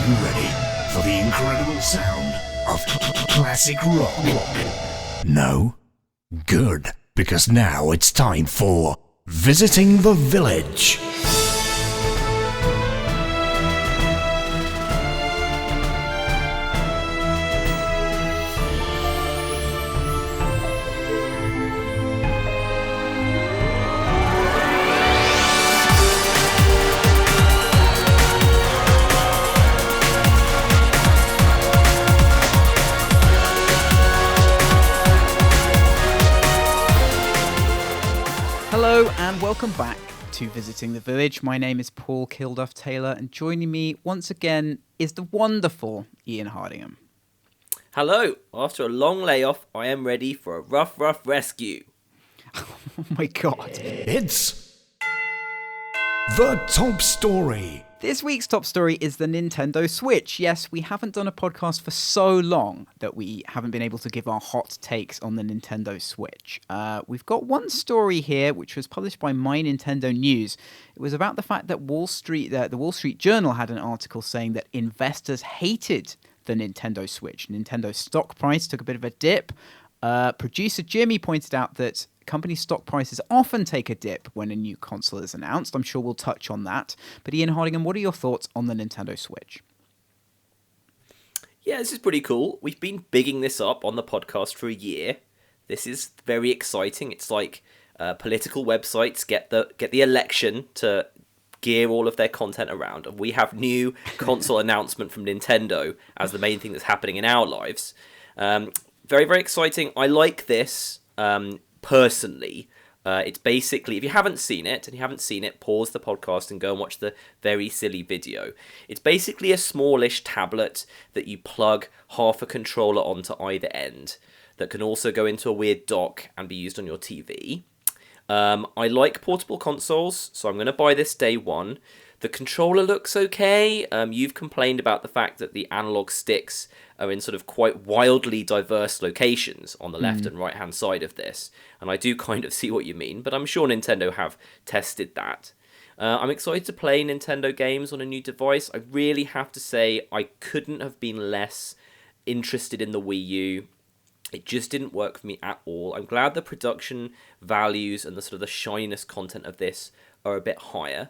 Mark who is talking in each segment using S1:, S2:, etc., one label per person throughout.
S1: you ready for the incredible sound of classic rock? No? Good, because now it's time for Visiting the Village.
S2: Hello and welcome back to Visiting the Village. My name is Paul Kilduff-Taylor and joining me once again is the wonderful Ian Hardingham.
S3: Hello, after a long layoff, I am ready for a rough rescue.
S2: Oh my god.
S1: It's the top story.
S2: This week's top story is the Nintendo Switch. Yes, we haven't done a podcast for so long that we haven't been able to give our hot takes on the Nintendo Switch. We've got one story here, which was published by My Nintendo News. It was about the fact that the Wall Street Journal had an article saying that investors hated the Nintendo Switch. Nintendo's stock price took a bit of a dip. Producer Jimmy pointed out that company stock prices often take a dip when a new console is announced. I'm sure we'll touch on that. But Ian Hardingham, what are your thoughts on the Nintendo Switch?
S3: Yeah, this is pretty cool. We've been bigging this up on the podcast for a year. This is very exciting. It's like political websites get the election to gear all of their content around, and we have new console announcement from Nintendo as the main thing that's happening in our lives. Very, very exciting. I like this personally. It's basically, if you haven't seen it, pause the podcast and go and watch the very silly video. It's basically a smallish tablet that you plug half a controller onto either end that can also go into a weird dock and be used on your TV. I like portable consoles, so I'm going to buy this day one. The controller looks okay. You've complained about the fact that the analog sticks are in sort of quite wildly diverse locations on the left and right hand side of this. And I do kind of see what you mean, but I'm sure Nintendo have tested that. I'm excited to play Nintendo games on a new device. I really have to say I couldn't have been less interested in the Wii U. It just didn't work for me at all. I'm glad the production values and the sort of the shininess content of this are a bit higher.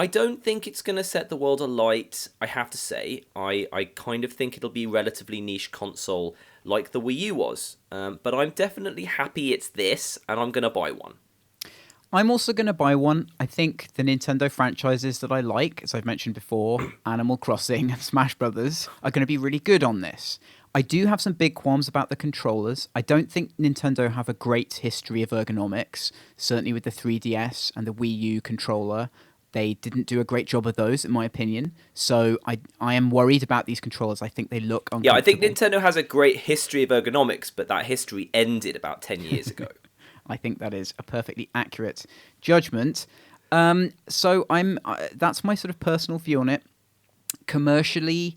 S3: I don't think it's going to set the world alight, I have to say. I kind of think it'll be a relatively niche console like the Wii U was. But I'm definitely happy it's this, and I'm going to buy one.
S2: I'm also going to buy one. I think the Nintendo franchises that I like, as I've mentioned before, Animal Crossing and Smash Brothers, are going to be really good on this. I do have some big qualms about the controllers. I don't think Nintendo have a great history of ergonomics, certainly with the 3DS and the Wii U controller. They didn't do a great job of those, in my opinion. So I am worried about these controllers. I think they look uncomfortable.
S3: Yeah, I think Nintendo has a great history of ergonomics, but that history ended about 10 years ago.
S2: I think that is a perfectly accurate judgment. So that's my sort of personal view on it. Commercially,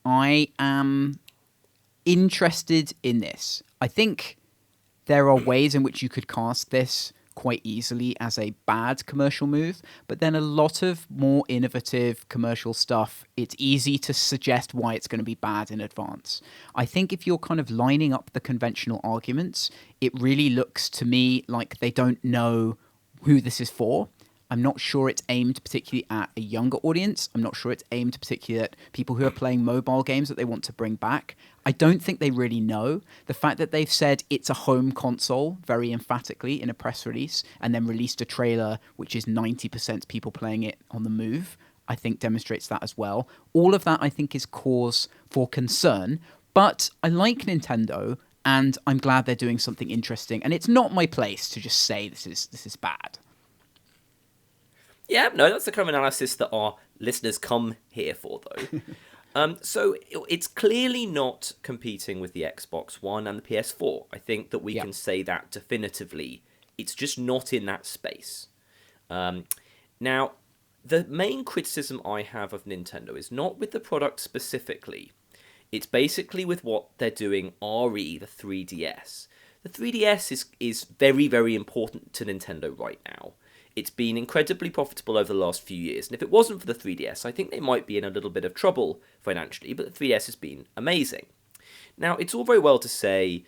S2: I am interested in this. I think there are ways in which you could cast this quite easily as a bad commercial move, but then a lot of more innovative commercial stuff, it's easy to suggest why it's going to be bad in advance. I think if you're kind of lining up the conventional arguments, it really looks to me like they don't know who this is for. I'm not sure it's aimed particularly at a younger audience. I'm not sure it's aimed particularly at people who are playing mobile games that they want to bring back. I don't think they really know. The fact that they've said it's a home console very emphatically in a press release and then released a trailer which is 90% people playing it on the move, I think demonstrates that as well. All of that I think is cause for concern, but I like Nintendo and I'm glad they're doing something interesting, and it's not my place to just say this is bad.
S3: Yeah, no, that's the kind of analysis that our listeners come here for, though. So it's clearly not competing with the Xbox One and the PS4. I think that we can say that definitively. It's just not in that space. Now, the main criticism I have of Nintendo is not with the product specifically. It's basically with what they're doing RE, the 3DS. The 3DS is very, very important to Nintendo right now. It's been incredibly profitable over the last few years, and if it wasn't for the 3DS, I think they might be in a little bit of trouble financially, but the 3DS has been amazing. Now, it's all very well to say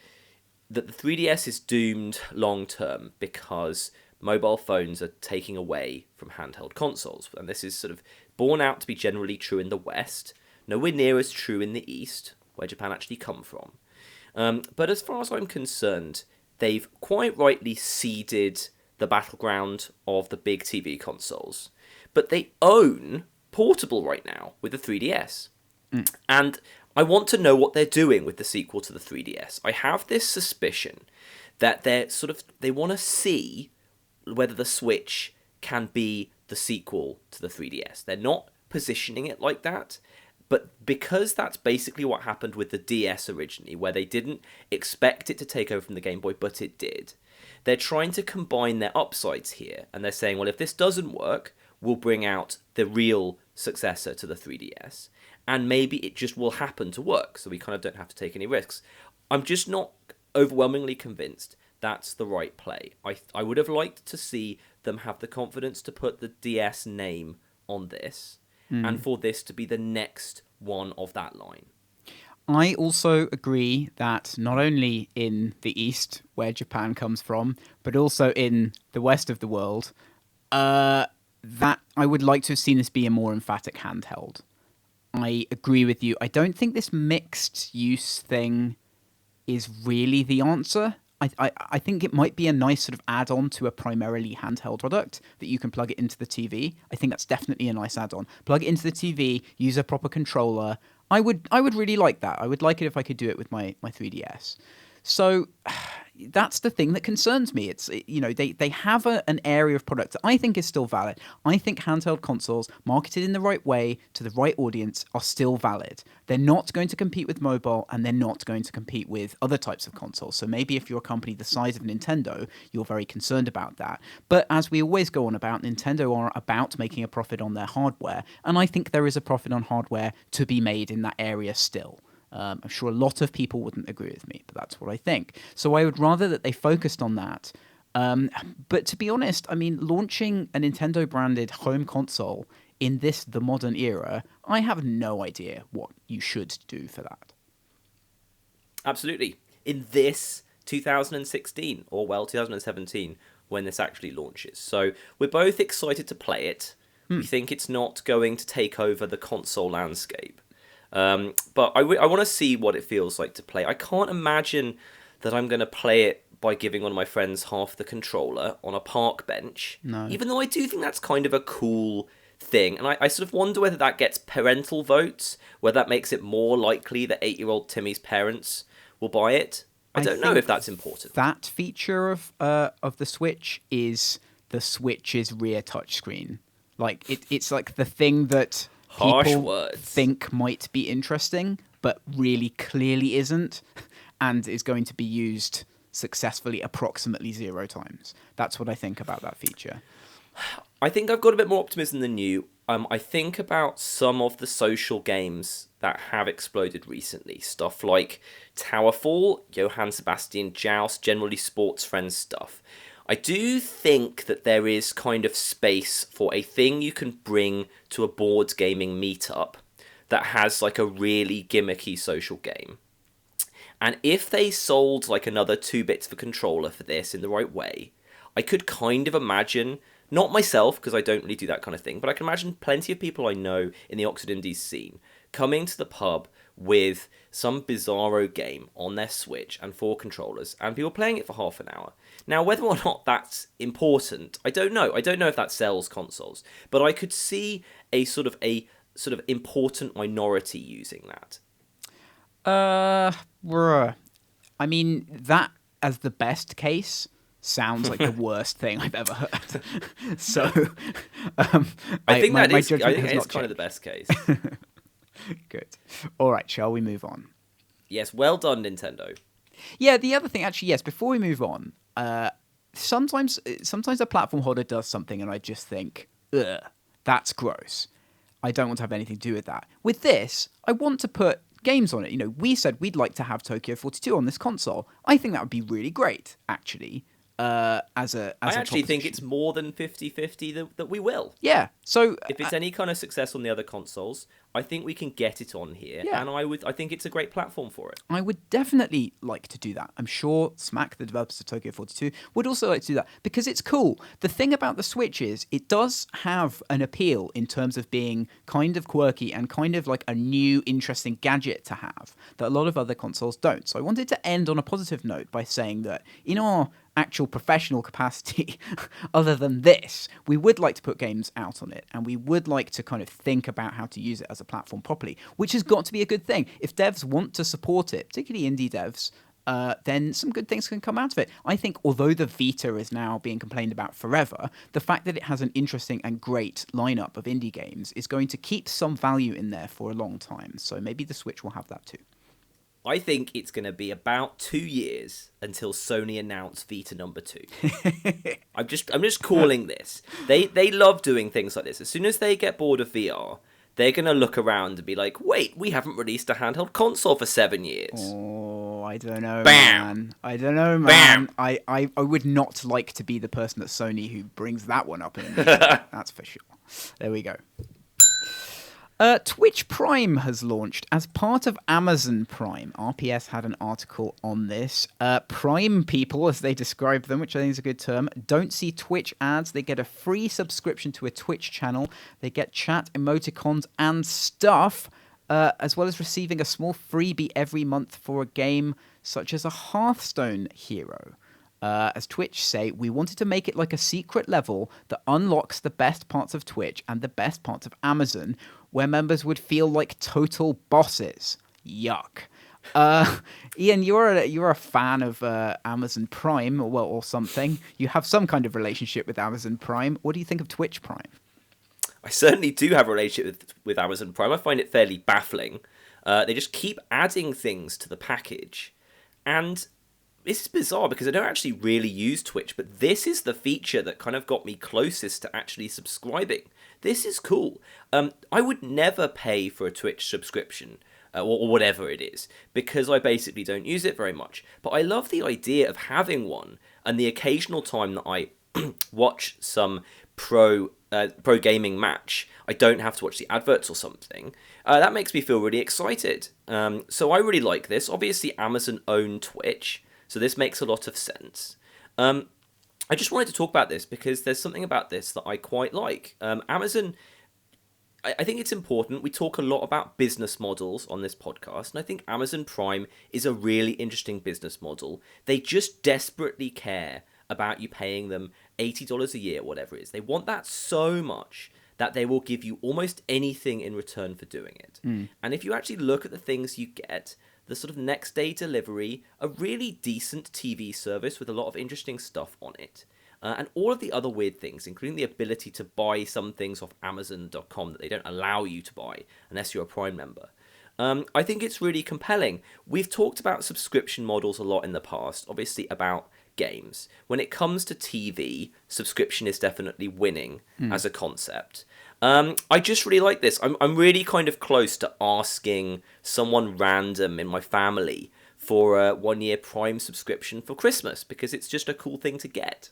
S3: that the 3DS is doomed long term because mobile phones are taking away from handheld consoles, and this is sort of borne out to be generally true in the West, nowhere near as true in the East, where Japan actually come from. But as far as I'm concerned, they've quite rightly ceded the battleground of the big TV consoles, but they own portable right now with the 3DS. And I want to know what they're doing with the sequel to the 3DS. I have this suspicion that they want to see whether the Switch can be the sequel to the 3DS. They're not positioning it like that, but because that's basically what happened with the DS originally, where they didn't expect it to take over from the Game Boy, but it did. They're trying to combine their upsides here, and they're saying, well, if this doesn't work, we'll bring out the real successor to the 3DS, and maybe it just will happen to work, so we kind of don't have to take any risks. I'm just not overwhelmingly convinced that's the right play. I would have liked to see them have the confidence to put the DS name on this, and for this to be the next one of that line.
S2: I also agree that not only in the East, where Japan comes from, but also in the West of the world, that I would like to have seen this be a more emphatic handheld. I agree with you. I don't think this mixed use thing is really the answer. I think it might be a nice sort of add-on to a primarily handheld product that you can plug it into the TV. I think that's definitely a nice add-on. Plug it into the TV, use a proper controller. I would really like that. I would like it if I could do it with my 3DS. So that's the thing that concerns me. It's, they have an area of product that I think is still valid. I think handheld consoles marketed in the right way to the right audience are still valid. They're not going to compete with mobile, and they're not going to compete with other types of consoles. So maybe if you're a company the size of Nintendo, you're very concerned about that. But as we always go on about, Nintendo are about making a profit on their hardware, and I think there is a profit on hardware to be made in that area still. I'm sure a lot of people wouldn't agree with me, but that's what I think. So I would rather that they focused on that. But to be honest, I mean, launching a Nintendo-branded home console in the modern era, I have no idea what you should do for that.
S3: Absolutely. In this 2016, or 2017, when this actually launches. So we're both excited to play it. We think it's not going to take over the console landscape. But I want to see what it feels like to play. I can't imagine that I'm going to play it by giving one of my friends half the controller on a park bench.
S2: No.
S3: Even though I do think that's kind of a cool thing. And I sort of wonder whether that gets parental votes, whether that makes it more likely that 8-year-old Timmy's parents will buy it. I don't know if that's important.
S2: That feature of the Switch is the Switch's rear touchscreen. Like it's like the thing that people think might be interesting, but really clearly isn't, and is going to be used successfully approximately 0 times. That's what I think about that feature.
S3: I think I've got a bit more optimism than you. I think about some of the social games that have exploded recently. Stuff like Towerfall, Johann Sebastian Joust, generally sports friends stuff. I do think that there is kind of space for a thing you can bring to a board gaming meetup that has like a really gimmicky social game. And if they sold like another 2 bits of a controller for this in the right way, I could kind of imagine, not myself because I don't really do that kind of thing, but I can imagine plenty of people I know in the Oxford Indies scene coming to the pub with some bizarro game on their Switch and 4 controllers, and people playing it for half an hour. Now, whether or not that's important, I don't know. I don't know if that sells consoles, but I could see a sort of important minority using that.
S2: I mean, that as the best case sounds like the worst thing I've ever heard. So,
S3: I think it's kind of the best case.
S2: Good. All right, shall we move on?
S3: Yes, well done, Nintendo.
S2: Yeah, the other thing, actually, yes, before we move on, sometimes a platform holder does something and I just think, ugh, that's gross. I don't want to have anything to do with that. With this, I want to put games on it. You know, we said we'd like to have Tokyo 42 on this console. I think that would be really great, actually. as a
S3: I actually think
S2: proposition.
S3: it's more than 50-50 that we will.
S2: Yeah. So
S3: If it's any kind of success on the other consoles, I think we can get it on here,
S2: Yeah.
S3: and I think it's a great platform for it.
S2: I would definitely like to do that. I'm sure Smack, the developers of Tokyo 42, would also like to do that because it's cool. The thing about the Switch is it does have an appeal in terms of being kind of quirky and kind of like a new, interesting gadget to have that a lot of other consoles don't. So I wanted to end on a positive note by saying that in our actual professional capacity, other than this, we would like to put games out on it, and we would like to kind of think about how to use it as a platform properly, which has got to be a good thing. If devs want to support it, particularly indie devs, then some good things can come out of it. I think although the Vita is now being complained about forever, the fact that it has an interesting and great lineup of indie games is going to keep some value in there for a long time. So maybe the Switch will have that too.
S3: I think it's going to be about 2 years until Sony announce Vita number 2. I'm just calling this. They love doing things like this. As soon as they get bored of VR, they're going to look around and be like, wait, we haven't released a handheld console for 7 years.
S2: Oh, I don't know,
S3: Bam!
S2: man. I don't know, man.
S3: Bam!
S2: I would not like to be the person at Sony who brings that one up in a meeting. That's for sure. There we go. Twitch Prime has launched as part of Amazon Prime. RPS had an article on this. Prime people, as they describe them, which I think is a good term, don't see Twitch ads. They get a free subscription to a Twitch channel. They get chat, emoticons, and stuff, as well as receiving a small freebie every month for a game such as a Hearthstone hero. As Twitch say, we wanted to make it like a secret level that unlocks the best parts of Twitch and the best parts of Amazon, where members would feel like total bosses. Yuck. Ian, you're a fan of Amazon Prime, or something. You have some kind of relationship with Amazon Prime. What do you think of Twitch Prime?
S3: I certainly do have a relationship with Amazon Prime. I find it fairly baffling. They just keep adding things to the package, and this is bizarre because I don't actually really use Twitch, but this is the feature that kind of got me closest to actually subscribing. This is cool. I would never pay for a Twitch subscription, or whatever it is, because I basically don't use it very much. But I love the idea of having one, and the occasional time that I watch some pro gaming match, I don't have to watch the adverts or something. That makes me feel really excited. So I really like this. Obviously, Amazon own Twitch, so this makes a lot of sense. I just wanted to talk about this because there's something about this that I quite like. Amazon, I think it's important. We talk a lot about business models on this podcast, and I think Amazon Prime is a really interesting business model. They just desperately care about you paying them $80 a year, whatever it is. They want that so much that they will give you almost anything in return for doing it. And if you actually look at the things you get, the sort of next day delivery, a really decent TV service with a lot of interesting stuff on it, and all of the other weird things, including the ability to buy some things off Amazon.com that they don't allow you to buy unless you're a Prime member. I think it's really compelling. We've talked about subscription models a lot in the past, obviously about games. When it comes to TV, subscription is definitely winning as a concept. I just really like this. I'm really kind of close to asking someone random in my family for a 1-year Prime subscription for Christmas because it's just a cool thing to get.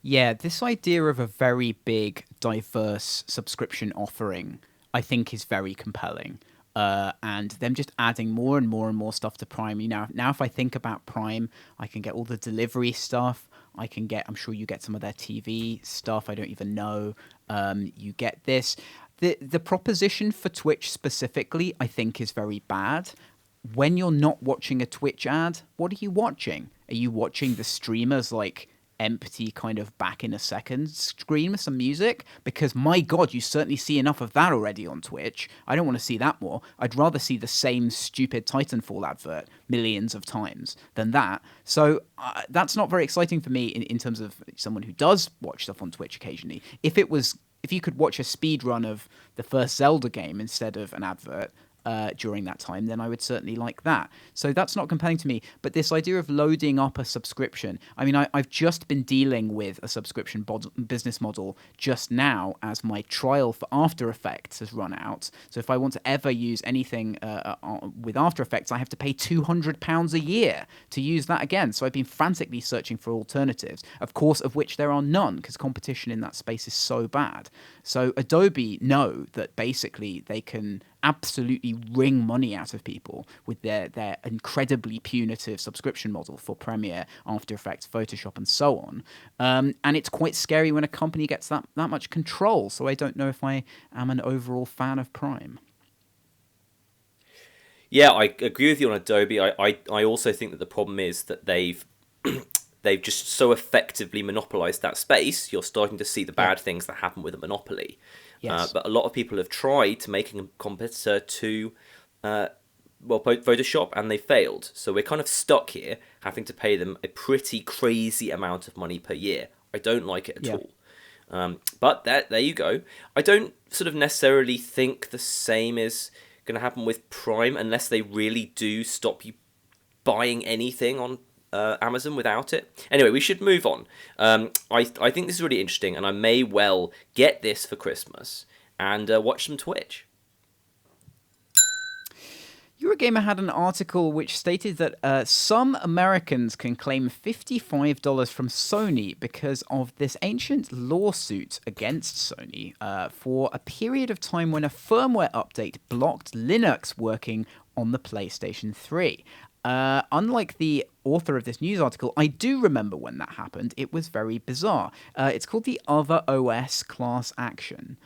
S2: Yeah, this idea of a very big, diverse subscription offering, I think, is very compelling. And them just adding more and more and more stuff to Prime. You know, now if I think about Prime, I can get all the delivery stuff. I'm sure you get some of their TV stuff. I don't even know. You get this. The proposition for Twitch specifically, I think, is very bad. When you're not watching a Twitch ad, what are you watching? Are you watching the streamers like empty kind of back in a second screen with some music? Because my god, you certainly see enough of that already on Twitch. I don't want to see that more. I'd rather see the same stupid Titanfall advert millions of times than that. So that's not very exciting for me in terms of someone who does watch stuff on Twitch occasionally. If you could watch a speed run of the first Zelda game instead of an advert, during that time, then I would certainly like that. So that's not compelling to me. But this idea of loading up a subscription, I mean, I've just been dealing with a subscription business model just now as my trial for After Effects has run out. So if I want to ever use anything with After Effects, I have to pay £200 a year to use that again. So I've been frantically searching for alternatives, of course, of which there are none because competition in that space is so bad. So Adobe know that basically they can absolutely wring money out of people with their incredibly punitive subscription model for Premiere, After Effects, Photoshop, and so on. And it's quite scary when a company gets that much control. So I don't know if I am an overall fan of Prime.
S3: Yeah, I agree with you on Adobe. I also think that the problem is that they've just so effectively monopolized that space. You're starting to see the bad things that happen with a monopoly.
S2: Yes.
S3: But a lot of people have tried to make a competitor to Photoshop, and they failed. So we're kind of stuck here, having to pay them a pretty crazy amount of money per year. I don't like it at all. But there you go. I don't sort of necessarily think the same is going to happen with Prime unless they really do stop you buying anything on Amazon without it. Anyway, we should move on. I think this is really interesting, and I may well get this for Christmas and watch some Twitch.
S2: Eurogamer had an article which stated that some Americans can claim $55 from Sony because of this ancient lawsuit against Sony for a period of time when a firmware update blocked Linux working on the PlayStation 3. Unlike the author of this news article, I do remember when that happened. It was very bizarre. It's called the OtherOS class action,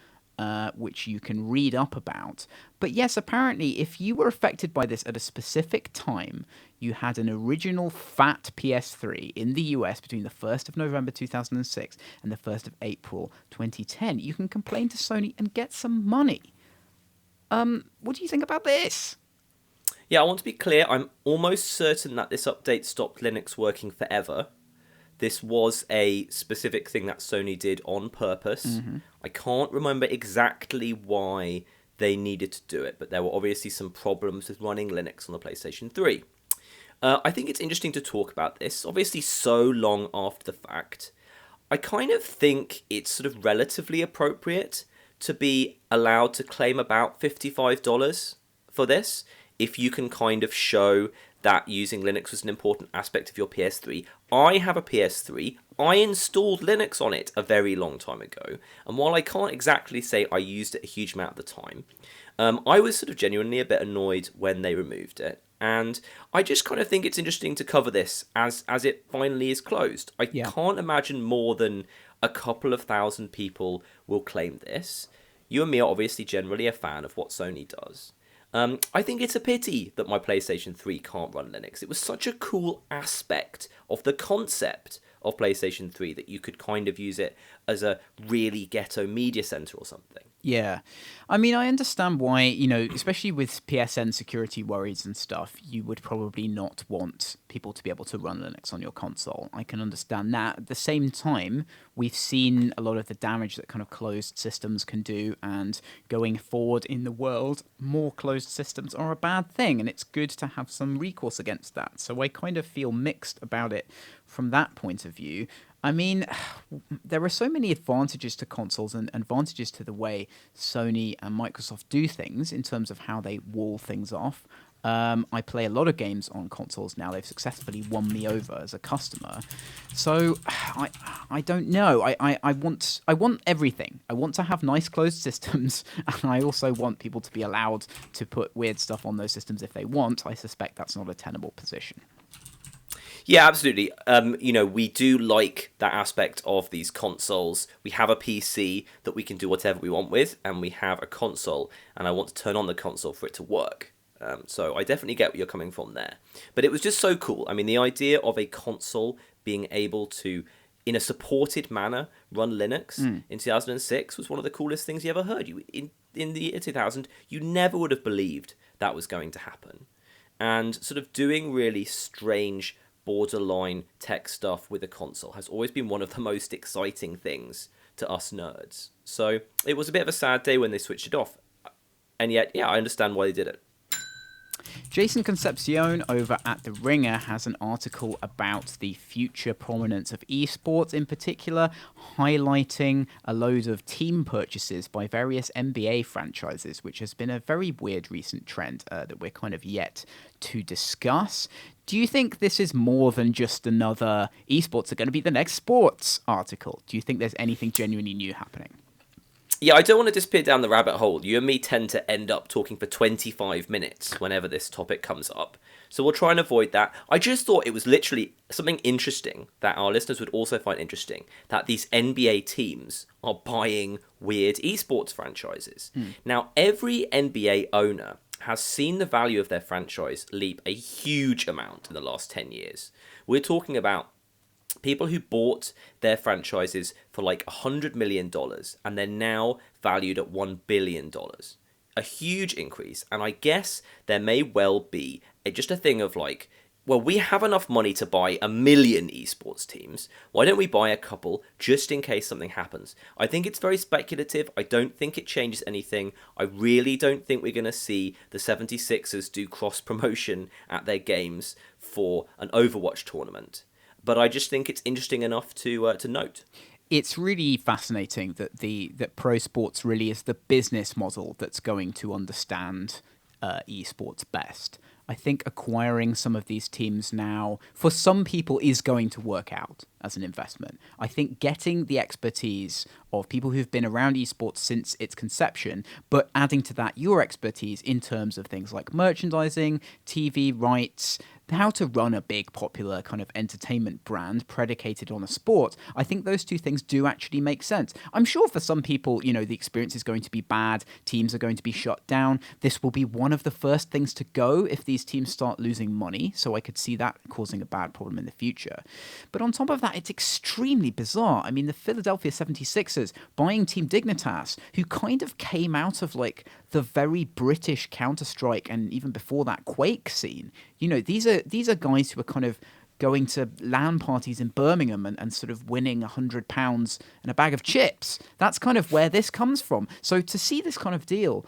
S2: which you can read up about. But yes, apparently, if you were affected by this at a specific time, you had an original fat PS3 in the US between the 1st of November 2006 and the 1st of April 2010, you can complain to Sony and get some money. What do you think about this?
S3: Yeah, I want to be clear. I'm almost certain that this update stopped Linux working forever. This was a specific thing that Sony did on purpose. Mm-hmm. I can't remember exactly why they needed to do it, but there were obviously some problems with running Linux on the PlayStation 3. I think it's interesting to talk about this, obviously so long after the fact. I kind of think it's sort of relatively appropriate to be allowed to claim about $55 for this, if you can kind of show that using Linux was an important aspect of your PS3. I have a PS3. I installed Linux on it a very long time ago. And while I can't exactly say I used it a huge amount of the time, I was sort of genuinely a bit annoyed when they removed it. And I just kind of think it's interesting to cover this as it finally is closed. I can't imagine more than a couple of thousand people will claim this. You and me are obviously generally a fan of what Sony does. I think it's a pity that my PlayStation 3 can't run Linux. It was such a cool aspect of the concept of PlayStation 3 that you could kind of use it as a really ghetto media center or something.
S2: Yeah. I mean, I understand why, especially with PSN security worries and stuff, you would probably not want people to be able to run Linux on your console. I can understand that. At the same time, we've seen a lot of the damage that kind of closed systems can do, and going forward in the world, more closed systems are a bad thing, and it's good to have some recourse against that. So I kind of feel mixed about it from that point of view. I mean, there are so many advantages to consoles and advantages to the way Sony and Microsoft do things in terms of how they wall things off. I play a lot of games on consoles now. They've successfully won me over as a customer. So I don't know. I want everything. I want to have nice closed systems, and I also want people to be allowed to put weird stuff on those systems if they want. I suspect that's not a tenable position.
S3: Yeah, absolutely. We do like that aspect of these consoles. We have a PC that we can do whatever we want with, and we have a console, and I want to turn on the console for it to work. So I definitely get where you're coming from there. But it was just so cool. I mean, the idea of a console being able to, in a supported manner, run Linux in 2006 was one of the coolest things you ever heard. In the year 2000, you never would have believed that was going to happen. And sort of doing really strange borderline tech stuff with a console has always been one of the most exciting things to us nerds. So it was a bit of a sad day when they switched it off. And yet, I understand why they did it.
S2: Jason Concepcion over at The Ringer has an article about the future prominence of esports, in particular highlighting a load of team purchases by various NBA franchises, which has been a very weird recent trend that we're kind of yet to discuss. Do you think this is more than just another esports are going to be the next sports article? Do you think there's anything genuinely new happening?
S3: Yeah, I don't want to disappear down the rabbit hole. You and me tend to end up talking for 25 minutes whenever this topic comes up. So we'll try and avoid that. I just thought it was literally something interesting that our listeners would also find interesting, that these NBA teams are buying weird esports franchises. Now, every NBA owner has seen the value of their franchise leap a huge amount in the last 10 years. We're talking about people who bought their franchises for like $100 million and they're now valued at $1 billion. A huge increase. And I guess there may well be just a thing of like, well, we have enough money to buy 1 million esports teams. Why don't we buy a couple just in case something happens? I think it's very speculative. I don't think it changes anything. I really don't think we're going to see the 76ers do cross-promotion at their games for an Overwatch tournament. But I just think it's interesting enough to note.
S2: It's really fascinating that pro sports really is the business model that's going to understand esports best. I think acquiring some of these teams now, for some people, is going to work out as an investment. I think getting the expertise of people who've been around esports since its conception, but adding to that your expertise in terms of things like merchandising, TV rights, how to run a big popular kind of entertainment brand predicated on a sport, I think those two things do actually make sense. I'm sure for some people, you know, the experience is going to be bad, teams are going to be shut down. This will be one of the first things to go if these teams start losing money, so I could see that causing a bad problem in the future. But on top of that, it's extremely bizarre. I mean, the Philadelphia 76ers buying Team Dignitas, who kind of came out of like the very British Counter-Strike and even before that Quake scene. You know, these are guys who are kind of going to LAN parties in Birmingham and sort of winning £100 and a bag of chips. That's kind of where this comes from. So to see this kind of deal,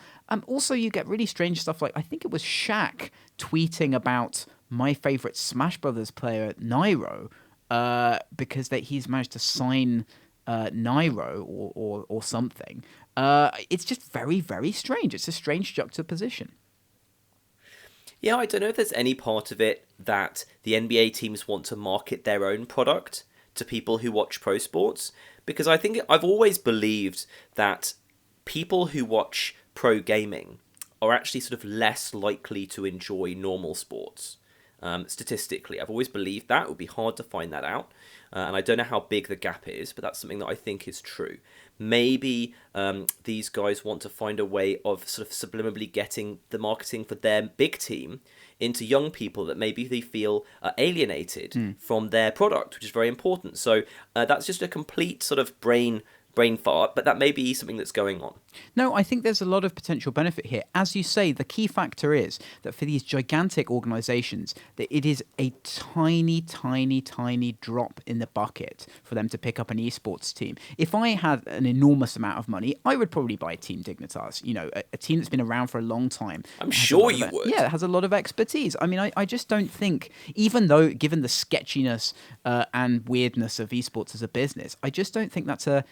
S2: also you get really strange stuff like, I think it was Shaq tweeting about my favorite Smash Brothers player, Nairo, because he's managed to sign Nairo or something. It's just very, very strange. It's a strange juxtaposition.
S3: Yeah, I don't know if there's any part of it that the NBA teams want to market their own product to people who watch pro sports, because I think I've always believed that people who watch pro gaming are actually sort of less likely to enjoy normal sports. Statistically, I've always believed that. It would be hard to find that out. And I don't know how big the gap is, but that's something that I think is true. Maybe these guys want to find a way of sort of subliminally getting the marketing for their big team into young people that maybe they feel alienated from their product, which is very important. So that's just a complete sort of brain fart, but that may be something that's going on.
S2: No, I think there's a lot of potential benefit here. As you say, the key factor is that for these gigantic organizations, that it is a tiny, tiny, tiny drop in the bucket for them to pick up an esports team. If I had an enormous amount of money, I would probably buy Team Dignitas, you know, a team that's been around for a long time.
S3: I'm sure you would.
S2: Yeah, it has a lot of expertise. I mean, I just don't think, even though given the sketchiness and weirdness of esports as a business, I just don't think that's a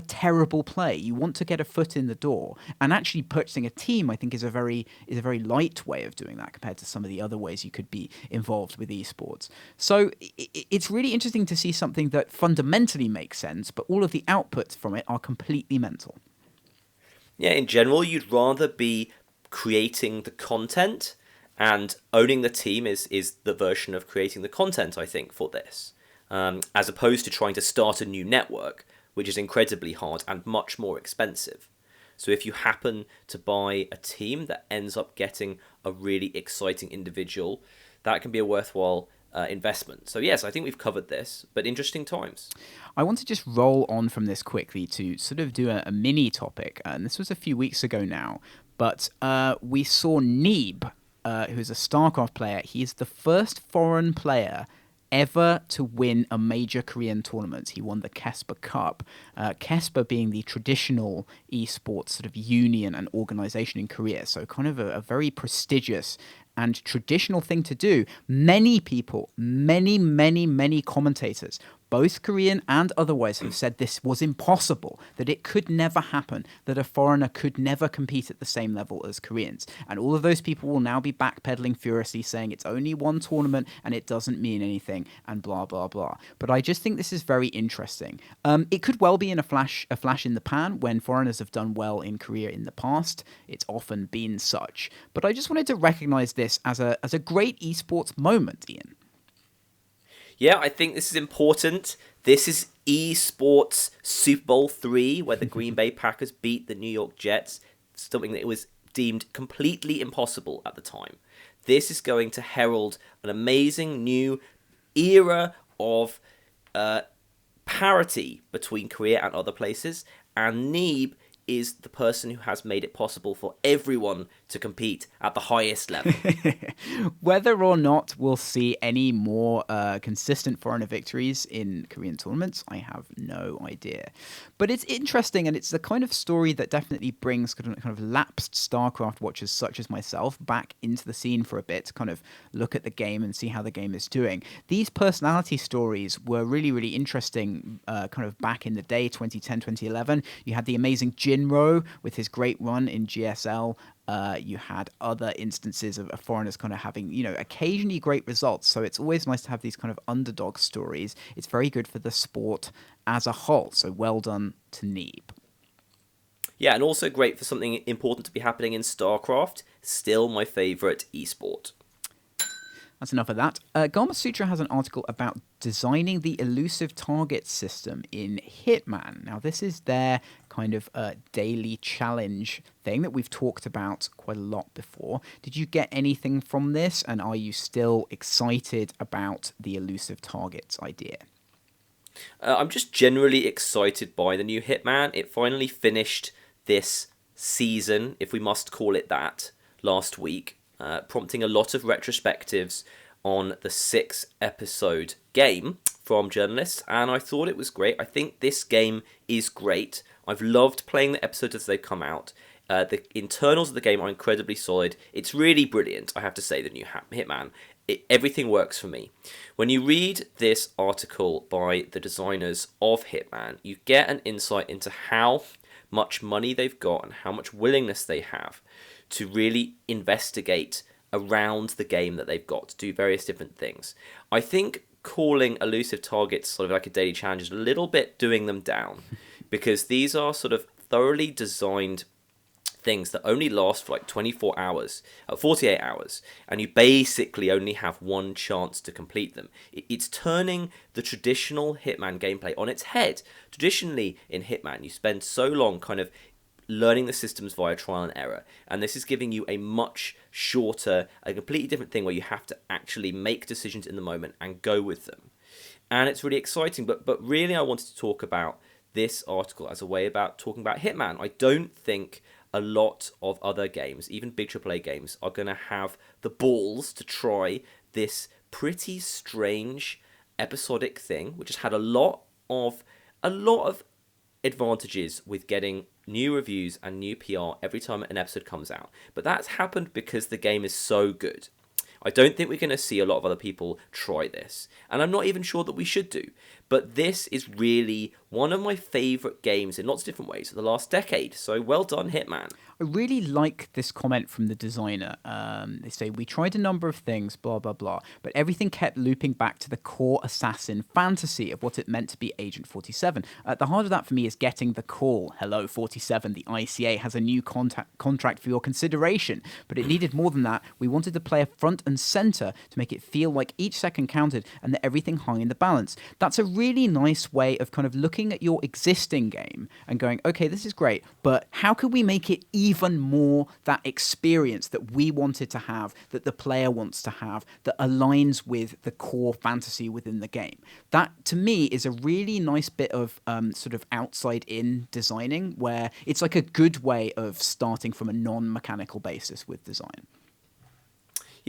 S2: terrible play. You want to get a foot in the door, and actually purchasing a team, I think, is a very light way of doing that compared to some of the other ways you could be involved with esports. So it's really interesting to see something that fundamentally makes sense, but all of the outputs from it are completely mental.
S3: Yeah, in general, you'd rather be creating the content, and owning the team is the version of creating the content, I think, for this, as opposed to trying to start a new network, which is incredibly hard and much more expensive. So if you happen to buy a team that ends up getting a really exciting individual, that can be a worthwhile investment. So yes, I think we've covered this, but interesting times.
S2: I want to just roll on from this quickly to sort of do a mini topic, and this was a few weeks ago now, but we saw Neeb, who's a StarCraft player. He's the first foreign player ever to win a major Korean tournament. He won the Kesper Cup. Kesper being the traditional esports sort of union and organization in Korea, so kind of a very prestigious and traditional thing to do. Many people, many commentators, both Korean and otherwise, have said this was impossible, that it could never happen, that a foreigner could never compete at the same level as Koreans. And all of those people will now be backpedaling furiously, saying it's only one tournament and it doesn't mean anything, and blah, blah, blah. But I just think this is very interesting. It could well be a flash in the pan. When foreigners have done well in Korea in the past, it's often been such. But I just wanted to recognize this as a great esports moment, Ian.
S3: Yeah, I think this is important. This is esports Super Bowl 3, where the Green Bay Packers beat the New York Jets, something that was deemed completely impossible at the time. This is going to herald an amazing new era of parity between Korea and other places, and Neeb is the person who has made it possible for everyone to compete at the highest level.
S2: Whether or not we'll see any more consistent foreigner victories in Korean tournaments, I have no idea. But it's interesting, and it's the kind of story that definitely brings kind of lapsed StarCraft watchers such as myself back into the scene for a bit to kind of look at the game and see how the game is doing. These personality stories were really, really interesting kind of back in the day, 2010, 2011. You had the amazing Jinro with his great run in GSL. You had other instances of foreigners kind of having, occasionally great results. So it's always nice to have these kind of underdog stories. It's very good for the sport as a whole. So well done to Neeb.
S3: Yeah, and also great for something important to be happening in StarCraft. Still my favourite esport.
S2: That's enough of that. Gama Sutra has an article about designing the elusive target system in Hitman. Now, this is their kind of daily challenge thing that we've talked about quite a lot before. Did you get anything from this, and are you still excited about the elusive targets idea?
S3: I'm just generally excited by the new Hitman. It finally finished this season, if we must call it that, last week. Prompting a lot of retrospectives on the 6-episode game from journalists, and I thought it was great. I think this game is great. I've loved playing the episodes as they've come out. The internals of the game are incredibly solid. It's really brilliant, I have to say, the new Hitman. Everything works for me. When you read this article by the designers of Hitman, you get an insight into how much money they've got and how much willingness they have to really investigate around the game that they've got, to do various different things. I think calling elusive targets sort of like a daily challenge is a little bit doing them down, because these are sort of thoroughly designed things that only last for like 24 hours, 48 hours, and you basically only have one chance to complete them. It's turning the traditional Hitman gameplay on its head. Traditionally in Hitman, you spend so long kind of learning the systems via trial and error, and this is giving you a much shorter, a completely different thing where you have to actually make decisions in the moment and go with them. And it's really exciting, but really I wanted to talk about this article as a way about talking about Hitman. I don't think a lot of other games, even big AAA games, are going to have the balls to try this pretty strange episodic thing, which has had a lot of advantages with getting new reviews and new PR every time an episode comes out. But that's happened because the game is so good. I don't think we're going to see a lot of other people try this, and I'm not even sure that we should do. But this is really one of my favourite games in lots of different ways of the last decade. So well done, Hitman.
S2: I really like this comment from the designer. They say, we tried a number of things, blah, blah, blah, but everything kept looping back to the core assassin fantasy of what it meant to be Agent 47. At the heart of that for me is getting the call. Hello, 47, the ICA has a new contract for your consideration. But it needed more than that. We wanted the player front and center to make it feel like each second counted and that everything hung in the balance. That's a really nice way of kind of looking at your existing game and going, okay, this is great, but how could we make it even more that experience that we wanted to have, that the player wants to have, that aligns with the core fantasy within the game? That, to me, is a really nice bit of sort of outside-in designing, where it's like a good way of starting from a non-mechanical basis with design.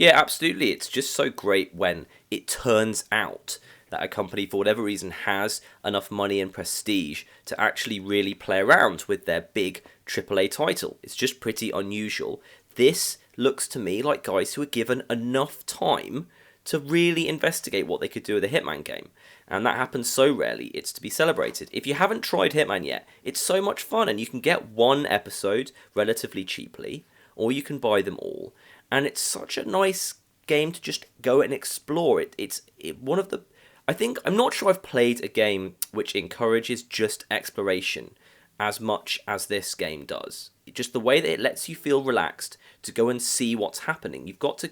S3: Yeah, absolutely. It's just so great when it turns out that a company, for whatever reason, has enough money and prestige to actually really play around with their big AAA title. It's just pretty unusual. This looks to me like guys who are given enough time to really investigate what they could do with a Hitman game. And that happens so rarely, it's to be celebrated. If you haven't tried Hitman yet, it's so much fun, and you can get one episode relatively cheaply, or you can buy them all. And it's such a nice game to just go and explore. It's one of the... I'm not sure I've played a game which encourages just exploration as much as this game does. Just the way that it lets you feel relaxed to go and see what's happening. You've got to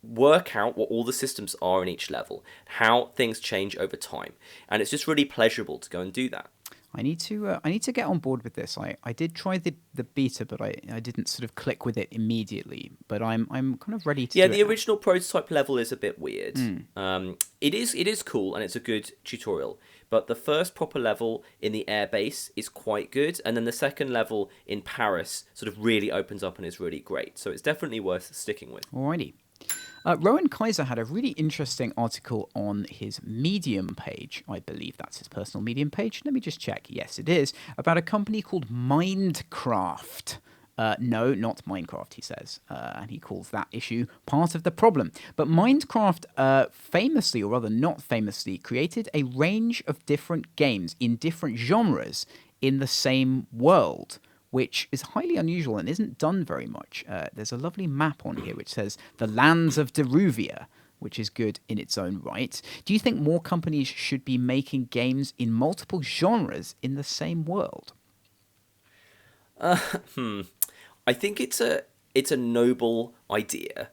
S3: work out what all the systems are in each level, how things change over time, and it's just really pleasurable to go and do that.
S2: I need to get on board with this. I did try the beta, but I didn't sort of click with it immediately. But I'm kind of ready to.
S3: Yeah,
S2: do
S3: the
S2: it
S3: original prototype level is a bit weird. It is cool and it's a good tutorial. But the first proper level in the airbase is quite good, and then the second level in Paris sort of really opens up and is really great. So it's definitely worth sticking with.
S2: Alrighty. Rowan Kaiser had a really interesting article on his Medium page. I believe that's his personal Medium page. Let me just check. Yes, it is. About a company called Mindcraft. No, not Minecraft, he says. And he calls that issue part of the problem. But Minecraft famously, or rather not famously, created a range of different games in different genres in the same world, which is highly unusual and isn't done very much. There's a lovely map on here which says the lands of Deruvia, which is good in its own right. Do you think more companies should be making games in multiple genres in the same world?
S3: I think it's a noble idea.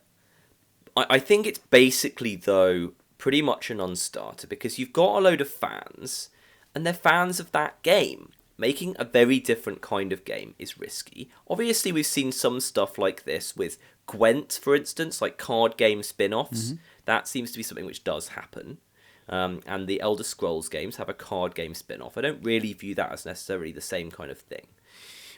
S3: I think it's basically, though, pretty much a non-starter, because you've got a load of fans, and they're fans of that game. Making a very different kind of game is risky. Obviously, we've seen some stuff like this with Gwent, for instance, like card game spin-offs. That seems to be something which does happen. And the Elder Scrolls games have a card game spin-off. I don't really view that as necessarily the same kind of thing.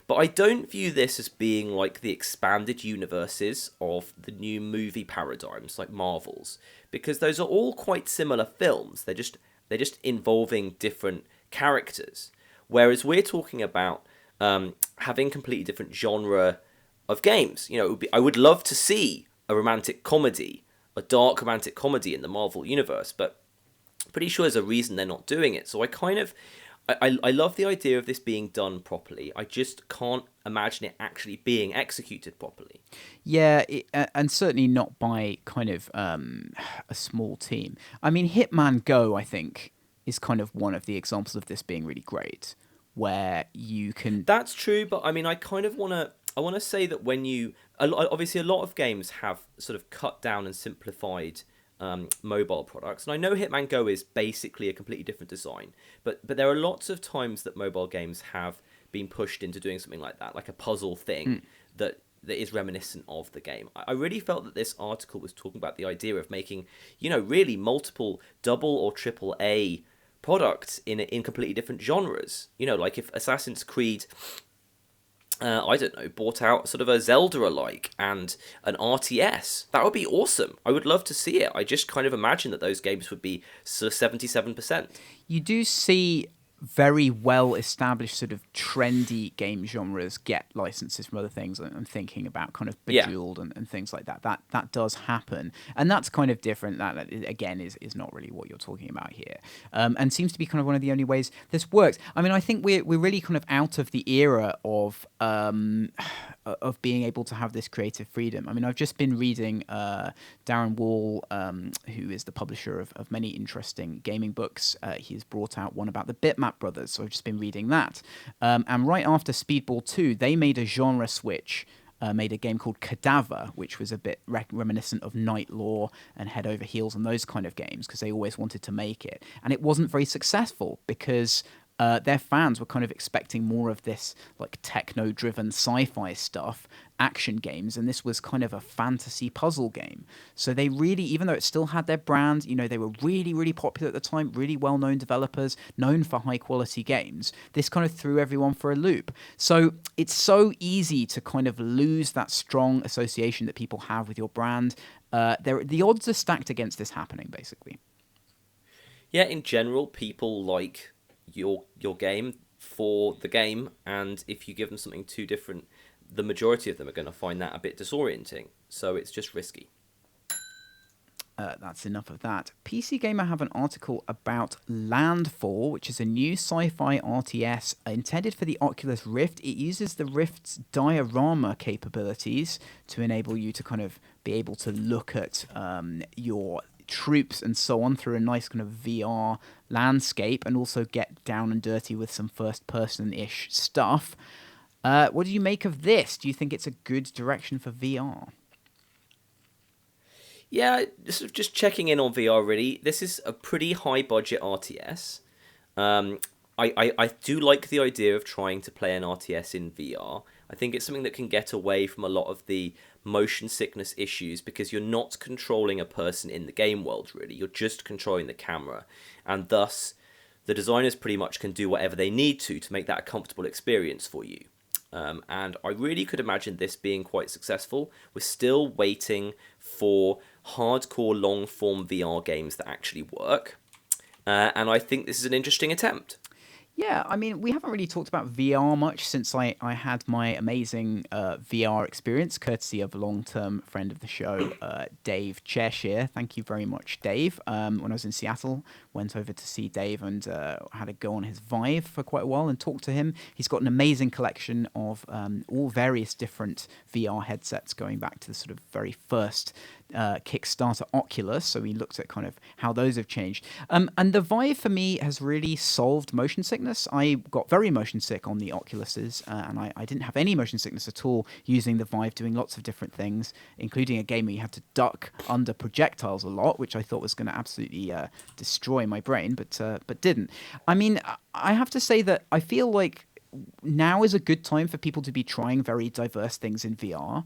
S3: But I don't view this as being like the expanded universes of the new movie paradigms, like Marvel's, because those are all quite similar films. They're just involving different characters. Whereas we're talking about having completely different genre of games. You know, I would love to see a romantic comedy, a dark romantic comedy in the Marvel universe, but I'm pretty sure there's a reason they're not doing it. So I love the idea of this being done properly. I just can't imagine it actually being executed properly.
S2: Yeah, and certainly not by kind of a small team. I mean, Hitman Go, I think, is kind of one of the examples of this being really great, where you can...
S3: That's true, but I mean, I want to say that when obviously a lot of games have sort of cut down and simplified mobile products, and I know Hitman Go is basically a completely different design, but there are lots of times that mobile games have been pushed into doing something like that, like a puzzle thing that is reminiscent of the game. I really felt that this article was talking about the idea of making, really multiple double or triple A products in completely different genres. Like if Assassin's Creed, I don't know, bought out sort of a Zelda-alike and an RTS. That would be awesome. I would love to see it. I just kind of imagine that those games would be sort of 77%.
S2: You do see very well established sort of trendy game genres get licenses from other things. I'm thinking about kind of Bejeweled and things like that. That does happen, and that's kind of different. That again is not really what you're talking about here, and seems to be kind of one of the only ways this works. I mean, I think we're really kind of out of the era of being able to have this creative freedom. I mean, I've just been reading Darren Wall, who is the publisher of many interesting gaming books. He's brought out one about the Bitmap brothers, so I've just been reading that. And right after Speedball 2, they made a genre switch, made a game called Cadaver, which was a bit reminiscent of Night Law and Head Over Heels and those kind of games, because they always wanted to make it. And it wasn't very successful because their fans were kind of expecting more of this like techno-driven sci-fi stuff, action games, and this was kind of a fantasy puzzle game. So they really, even though it still had their brand, they were really, really popular at the time, really well-known developers, known for high-quality games. This kind of threw everyone for a loop. So it's so easy to kind of lose that strong association that people have with your brand. The odds are stacked against this happening, basically.
S3: Yeah, in general, people like your game for the game, and if you give them something too different, the majority of them are going to find that a bit disorienting. So it's just risky.
S2: That's enough of that. PC Gamer have an article about Landfall, which is a new sci-fi RTS intended for the Oculus Rift. It uses the Rift's diorama capabilities to enable you to kind of be able to look at your troops and so on through a nice kind of VR landscape, and also get down and dirty with some first-person-ish stuff. What do you make of this? Do you think it's a good direction for VR?
S3: Yeah, just checking in on VR, really. This is a pretty high-budget RTS. I do like the idea of trying to play an RTS in VR. I think it's something that can get away from a lot of the motion sickness issues, because you're not controlling a person in the game world, really. You're just controlling the camera. And thus, the designers pretty much can do whatever they need to make that a comfortable experience for you. And I really could imagine this being quite successful. We're still waiting for hardcore long-form VR games that actually work. And I think this is an interesting attempt.
S2: Yeah, I mean, we haven't really talked about VR much since I had my amazing VR experience, courtesy of a long-term friend of the show, Dave Cheshire. Thank you very much, Dave. When I was in Seattle, went over to see Dave and had a go on his Vive for quite a while and talked to him. He's got an amazing collection of all various different VR headsets going back to the sort of very first Kickstarter Oculus, so we looked at kind of how those have changed. And the Vive for me has really solved motion sickness. I got very motion sick on the Oculuses, and I didn't have any motion sickness at all using the Vive, doing lots of different things, including a game where you had to duck under projectiles a lot, which I thought was going to absolutely destroy my brain, but didn't. I mean, I have to say that I feel like now is a good time for people to be trying very diverse things in VR.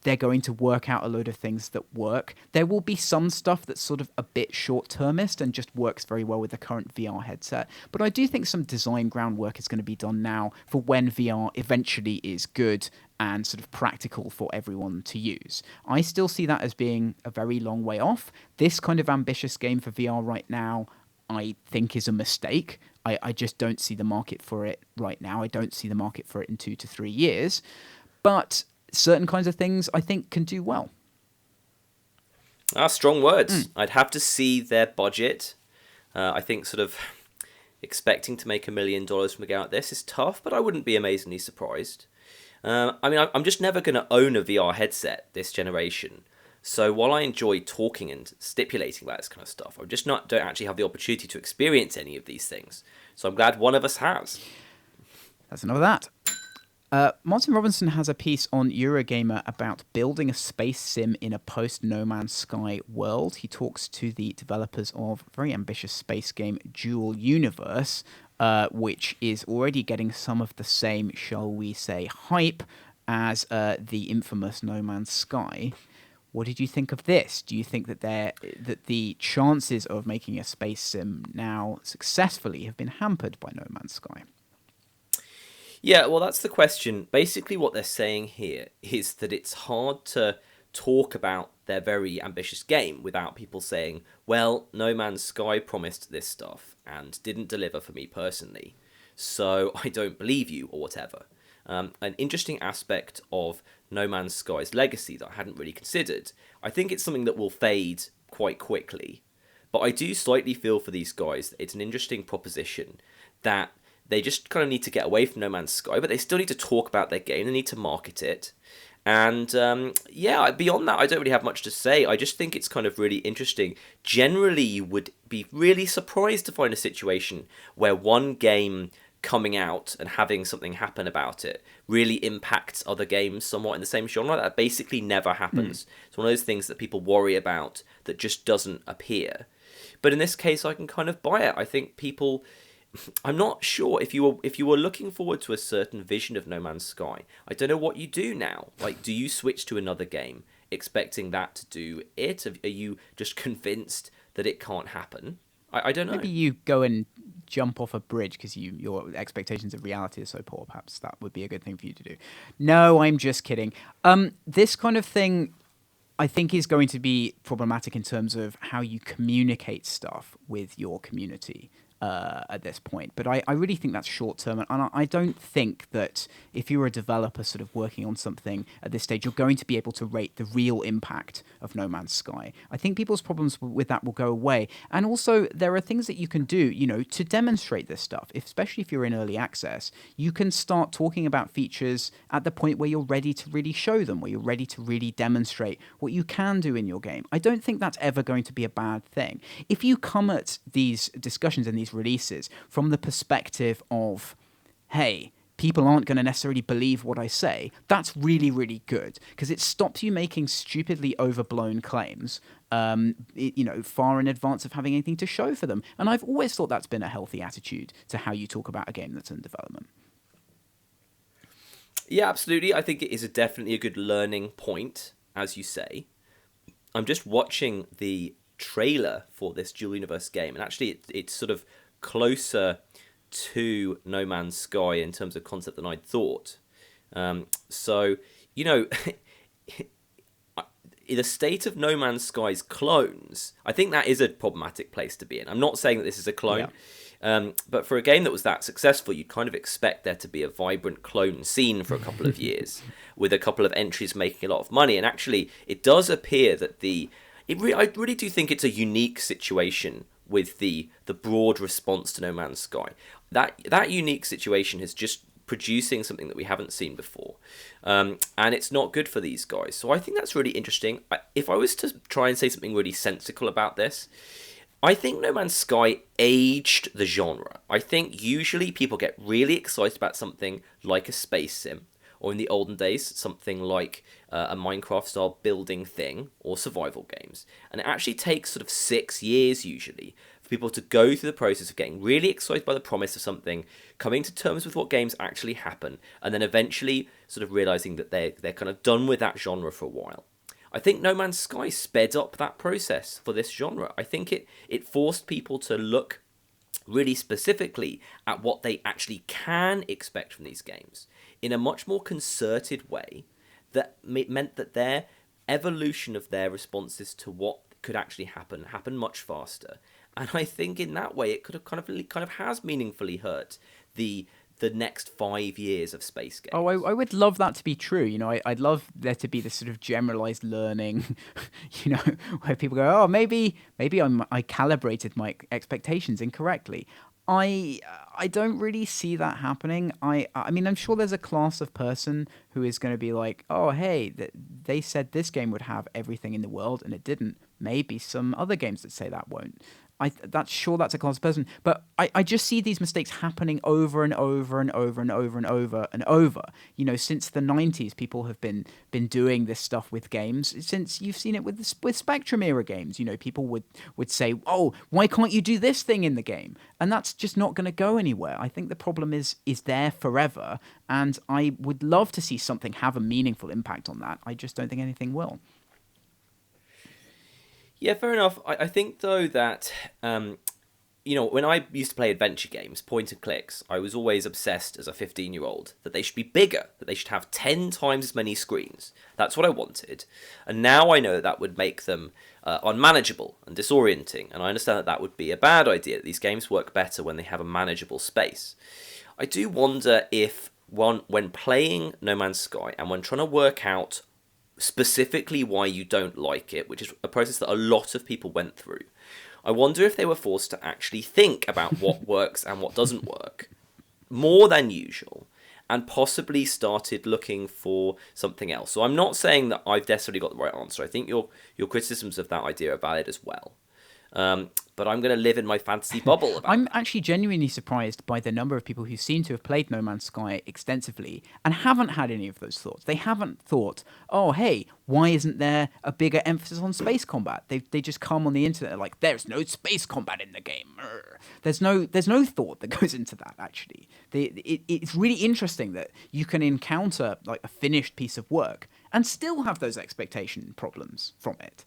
S2: They're going to work out a load of things that work. There will be some stuff that's sort of a bit short-termist and just works very well with the current VR headset. But I do think some design groundwork is going to be done now for when VR eventually is good and sort of practical for everyone to use. I still see that as being a very long way off. This kind of ambitious game for VR right now, I think, is a mistake. I just don't see the market for it right now. I don't see the market for it in 2 to 3 years. But certain kinds of things I think can do well.
S3: Strong words. I'd have to see their budget. I think sort of expecting to make $1 million from a game like this is tough, but I wouldn't be amazingly surprised. I mean, I'm just never going to own a VR headset this generation. So while I enjoy talking and stipulating about this kind of stuff, I just don't actually have the opportunity to experience any of these things. So I'm glad one of us has.
S2: That's enough of that. Martin Robinson has a piece on Eurogamer about building a space sim in a post-No Man's Sky world. He talks to the developers of a very ambitious space game, Dual Universe, which is already getting some of the same, shall we say, hype as the infamous No Man's Sky. What did you think of this? Do you think that the chances of making a space sim now successfully have been hampered by No Man's Sky?
S3: Yeah, well, that's the question. Basically, what they're saying here is that it's hard to talk about their very ambitious game without people saying, well, No Man's Sky promised this stuff and didn't deliver for me personally, so I don't believe you, or whatever. An interesting aspect of No Man's Sky's legacy that I hadn't really considered. I think it's something that will fade quite quickly, but I do slightly feel for these guys that it's an interesting proposition that they just kind of need to get away from No Man's Sky, but they still need to talk about their game. They need to market it. And beyond that, I don't really have much to say. I just think it's kind of really interesting. Generally, you would be really surprised to find a situation where one game coming out and having something happen about it really impacts other games somewhat in the same genre. That basically never happens. It's one of those things that people worry about that just doesn't appear. But in this case, I can kind of buy it. I think people I'm not sure if you were looking forward to a certain vision of No Man's Sky. I don't know what you do now. Like, do you switch to another game expecting that to do it? Are you just convinced that it can't happen? I don't know.
S2: Maybe you go and jump off a bridge because your expectations of reality are so poor. Perhaps that would be a good thing for you to do. No, I'm just kidding. This kind of thing, I think, is going to be problematic in terms of how you communicate stuff with your community at this point. But I really think that's short term. And I don't think that if you're a developer sort of working on something at this stage, you're going to be able to rate the real impact of No Man's Sky. I think people's problems with that will go away. And also, there are things that you can do, to demonstrate this stuff, especially if you're in early access. You can start talking about features at the point where you're ready to really show them, where you're ready to really demonstrate what you can do in your game. I don't think that's ever going to be a bad thing. If you come at these discussions and these releases from the perspective of, hey, people aren't going to necessarily believe what I say, that's really, really good, because it stops you making stupidly overblown claims, far in advance of having anything to show for them. And I've always thought that's been a healthy attitude to how you talk about a game that's in development.
S3: Yeah, absolutely. I think it is definitely a good learning point, as you say. I'm just watching the trailer for this dual universe game, and actually it's sort of closer to No Man's Sky in terms of concept than I'd thought. So, in the state of No Man's Sky's clones, I think that is a problematic place to be in. I'm not saying that this is a clone, but for a game that was that successful, you'd kind of expect there to be a vibrant clone scene for a couple of years, with a couple of entries making a lot of money. And actually, it does appear that I really do think it's a unique situation with the broad response to No Man's Sky. That unique situation is just producing something that we haven't seen before. And it's not good for these guys. So I think that's really interesting. If I was to try and say something really sensical about this, I think No Man's Sky aged the genre. I think usually people get really excited about something like a space sim, or in the olden days, something like a Minecraft-style building thing, or survival games. And it actually takes sort of 6 years, usually, for people to go through the process of getting really excited by the promise of something, coming to terms with what games actually happen, and then eventually sort of realising that they're kind of done with that genre for a while. I think No Man's Sky sped up that process for this genre. I think it forced people to look really specifically at what they actually can expect from these games in a much more concerted way that meant that their evolution of their responses to what could actually happened much faster. And I think in that way it could have kind of has meaningfully hurt the next 5 years of space games.
S2: Oh, I would love that to be true. I'd love there to be this sort of generalized learning, where people go, oh, maybe I calibrated my expectations incorrectly. I don't really see that happening. I mean, I'm sure there's a class of person who is going to be like, oh, hey, they said this game would have everything in the world and it didn't. Maybe some other games that say that won't. That's a class of person, but I just see these mistakes happening over and over and over and over and over and over. Since the 90s, people have been doing this stuff with games. Since you've seen it with Spectrum era games, people would say, "Oh, why can't you do this thing in the game?" And that's just not going to go anywhere. I think the problem is there forever, and I would love to see something have a meaningful impact on that. I just don't think anything will.
S3: Yeah, fair enough. I think, though, that, when I used to play adventure games, point and clicks, I was always obsessed as a 15-year-old that they should be bigger, that they should have 10 times as many screens. That's what I wanted. And now I know that would make them unmanageable and disorienting, and I understand that would be a bad idea, that these games work better when they have a manageable space. I do wonder if, when playing No Man's Sky and when trying to work out specifically why you don't like it, which is a process that a lot of people went through, I wonder if they were forced to actually think about what works and what doesn't work more than usual, and possibly started looking for something else. So I'm not saying that I've necessarily got the right answer. I think your criticisms of that idea are valid as well. but I'm going to live in my fantasy bubble about
S2: I'm
S3: that.
S2: actually genuinely surprised by the number of people who seem to have played No Man's Sky extensively and haven't had any of those thoughts. They haven't thought, oh, hey, why isn't there a bigger emphasis on space combat? They just come on the internet like, there's no space combat in the game. There's no thought that goes into that, actually. It's really interesting that you can encounter like a finished piece of work and still have those expectation problems from it.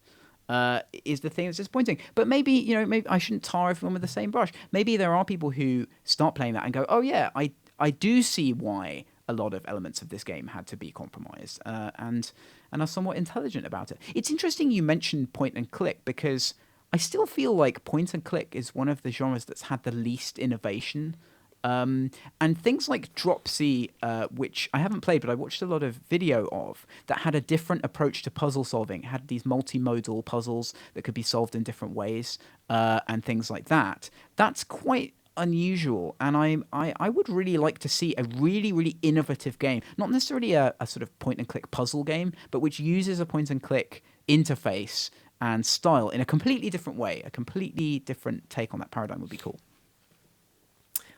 S2: Is the thing that's disappointing. But maybe I shouldn't tar everyone with the same brush. Maybe there are people who start playing that and go, oh yeah, I do see why a lot of elements of this game had to be compromised, and are somewhat intelligent about it. It's interesting you mentioned point and click, because I still feel like point and click is one of the genres that's had the least innovation. And things like Dropsy, which I haven't played, but I watched a lot of video of, that had a different approach to puzzle solving. It had these multimodal puzzles that could be solved in different ways, and things like that. That's quite unusual, and I would really like to see a really, really innovative game, not necessarily a sort of point and click puzzle game, but which uses a point and click interface and style in a completely different way. A completely different take on that paradigm would be cool.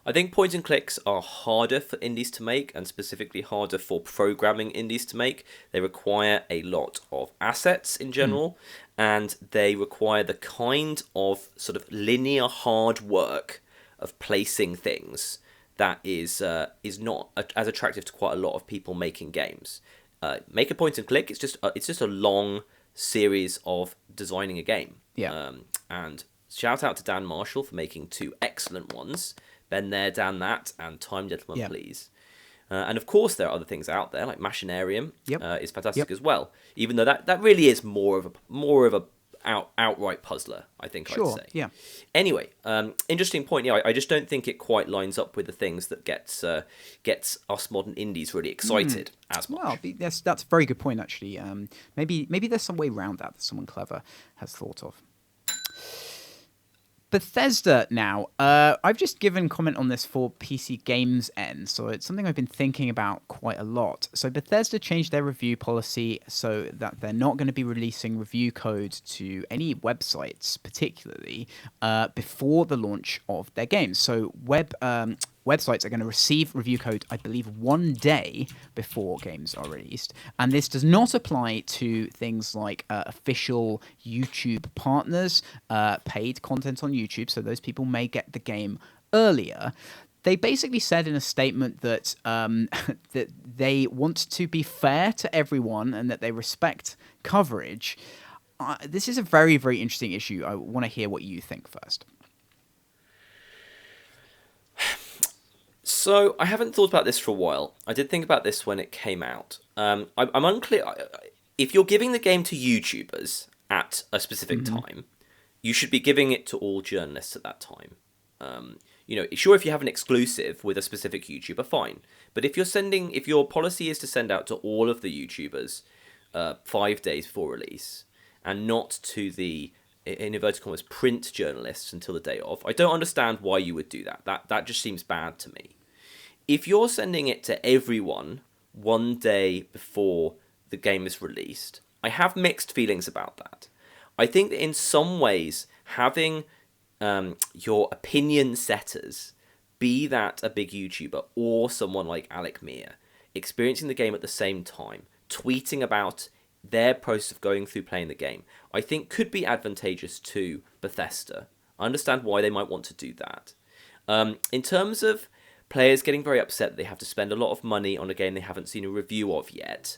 S3: I think point and clicks are harder for indies to make, and specifically harder for programming indies to make. They require a lot of assets in general, and they require the kind of sort of linear hard work of placing things that is not as attractive to quite a lot of people making games. Make a point and click. It's just a long series of designing a game.
S2: Yeah.
S3: And shout out to Dan Marshall for making 2 excellent ones. Been there, Dan that, and Time Gentleman, Please. And of course, there are other things out there, like Machinarium is fantastic as well. Even though that really is more of a outright puzzler, I think I'd say.
S2: Yeah.
S3: Anyway, interesting point. Yeah, I just don't think it quite lines up with the things that gets us modern indies really excited as much.
S2: Well, that's a very good point, actually. Maybe there's some way around that someone clever has thought of. Bethesda now. I've just given comment on this for PC Games End, so it's something I've been thinking about quite a lot. So Bethesda changed their review policy so that they're not going to be releasing review code to any websites, particularly before the launch of their games. So websites are going to receive review code, I believe, 1 day before games are released. And this does not apply to things like official YouTube partners, paid content on YouTube, so those people may get the game earlier. They basically said in a statement that that they want to be fair to everyone and that they respect coverage. This is a very, very interesting issue. I want to hear what you think first.
S3: So I haven't thought about this for a while. I did think about this when it came out. I'm unclear. If you're giving the game to YouTubers at a specific time, you should be giving it to all journalists at that time. Sure, if you have an exclusive with a specific YouTuber, fine. But if your policy is to send out to all of the YouTubers 5 days before release, and not to the, in inverted commas, print journalists until the day of, I don't understand why you would do that. That just seems bad to me. If you're sending it to everyone 1 day before the game is released, I have mixed feelings about that. I think that in some ways, having your opinion setters, be that a big YouTuber or someone like Alec Meir, experiencing the game at the same time, tweeting about their process of going through playing the game, I think could be advantageous to Bethesda. I understand why they might want to do that. In terms of players getting very upset that they have to spend a lot of money on a game they haven't seen a review of yet,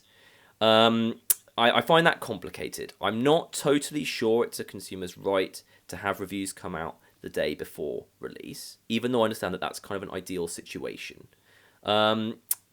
S3: I find that complicated. I'm not totally sure it's a consumer's right to have reviews come out the day before release, even though I understand that that's kind of an ideal situation.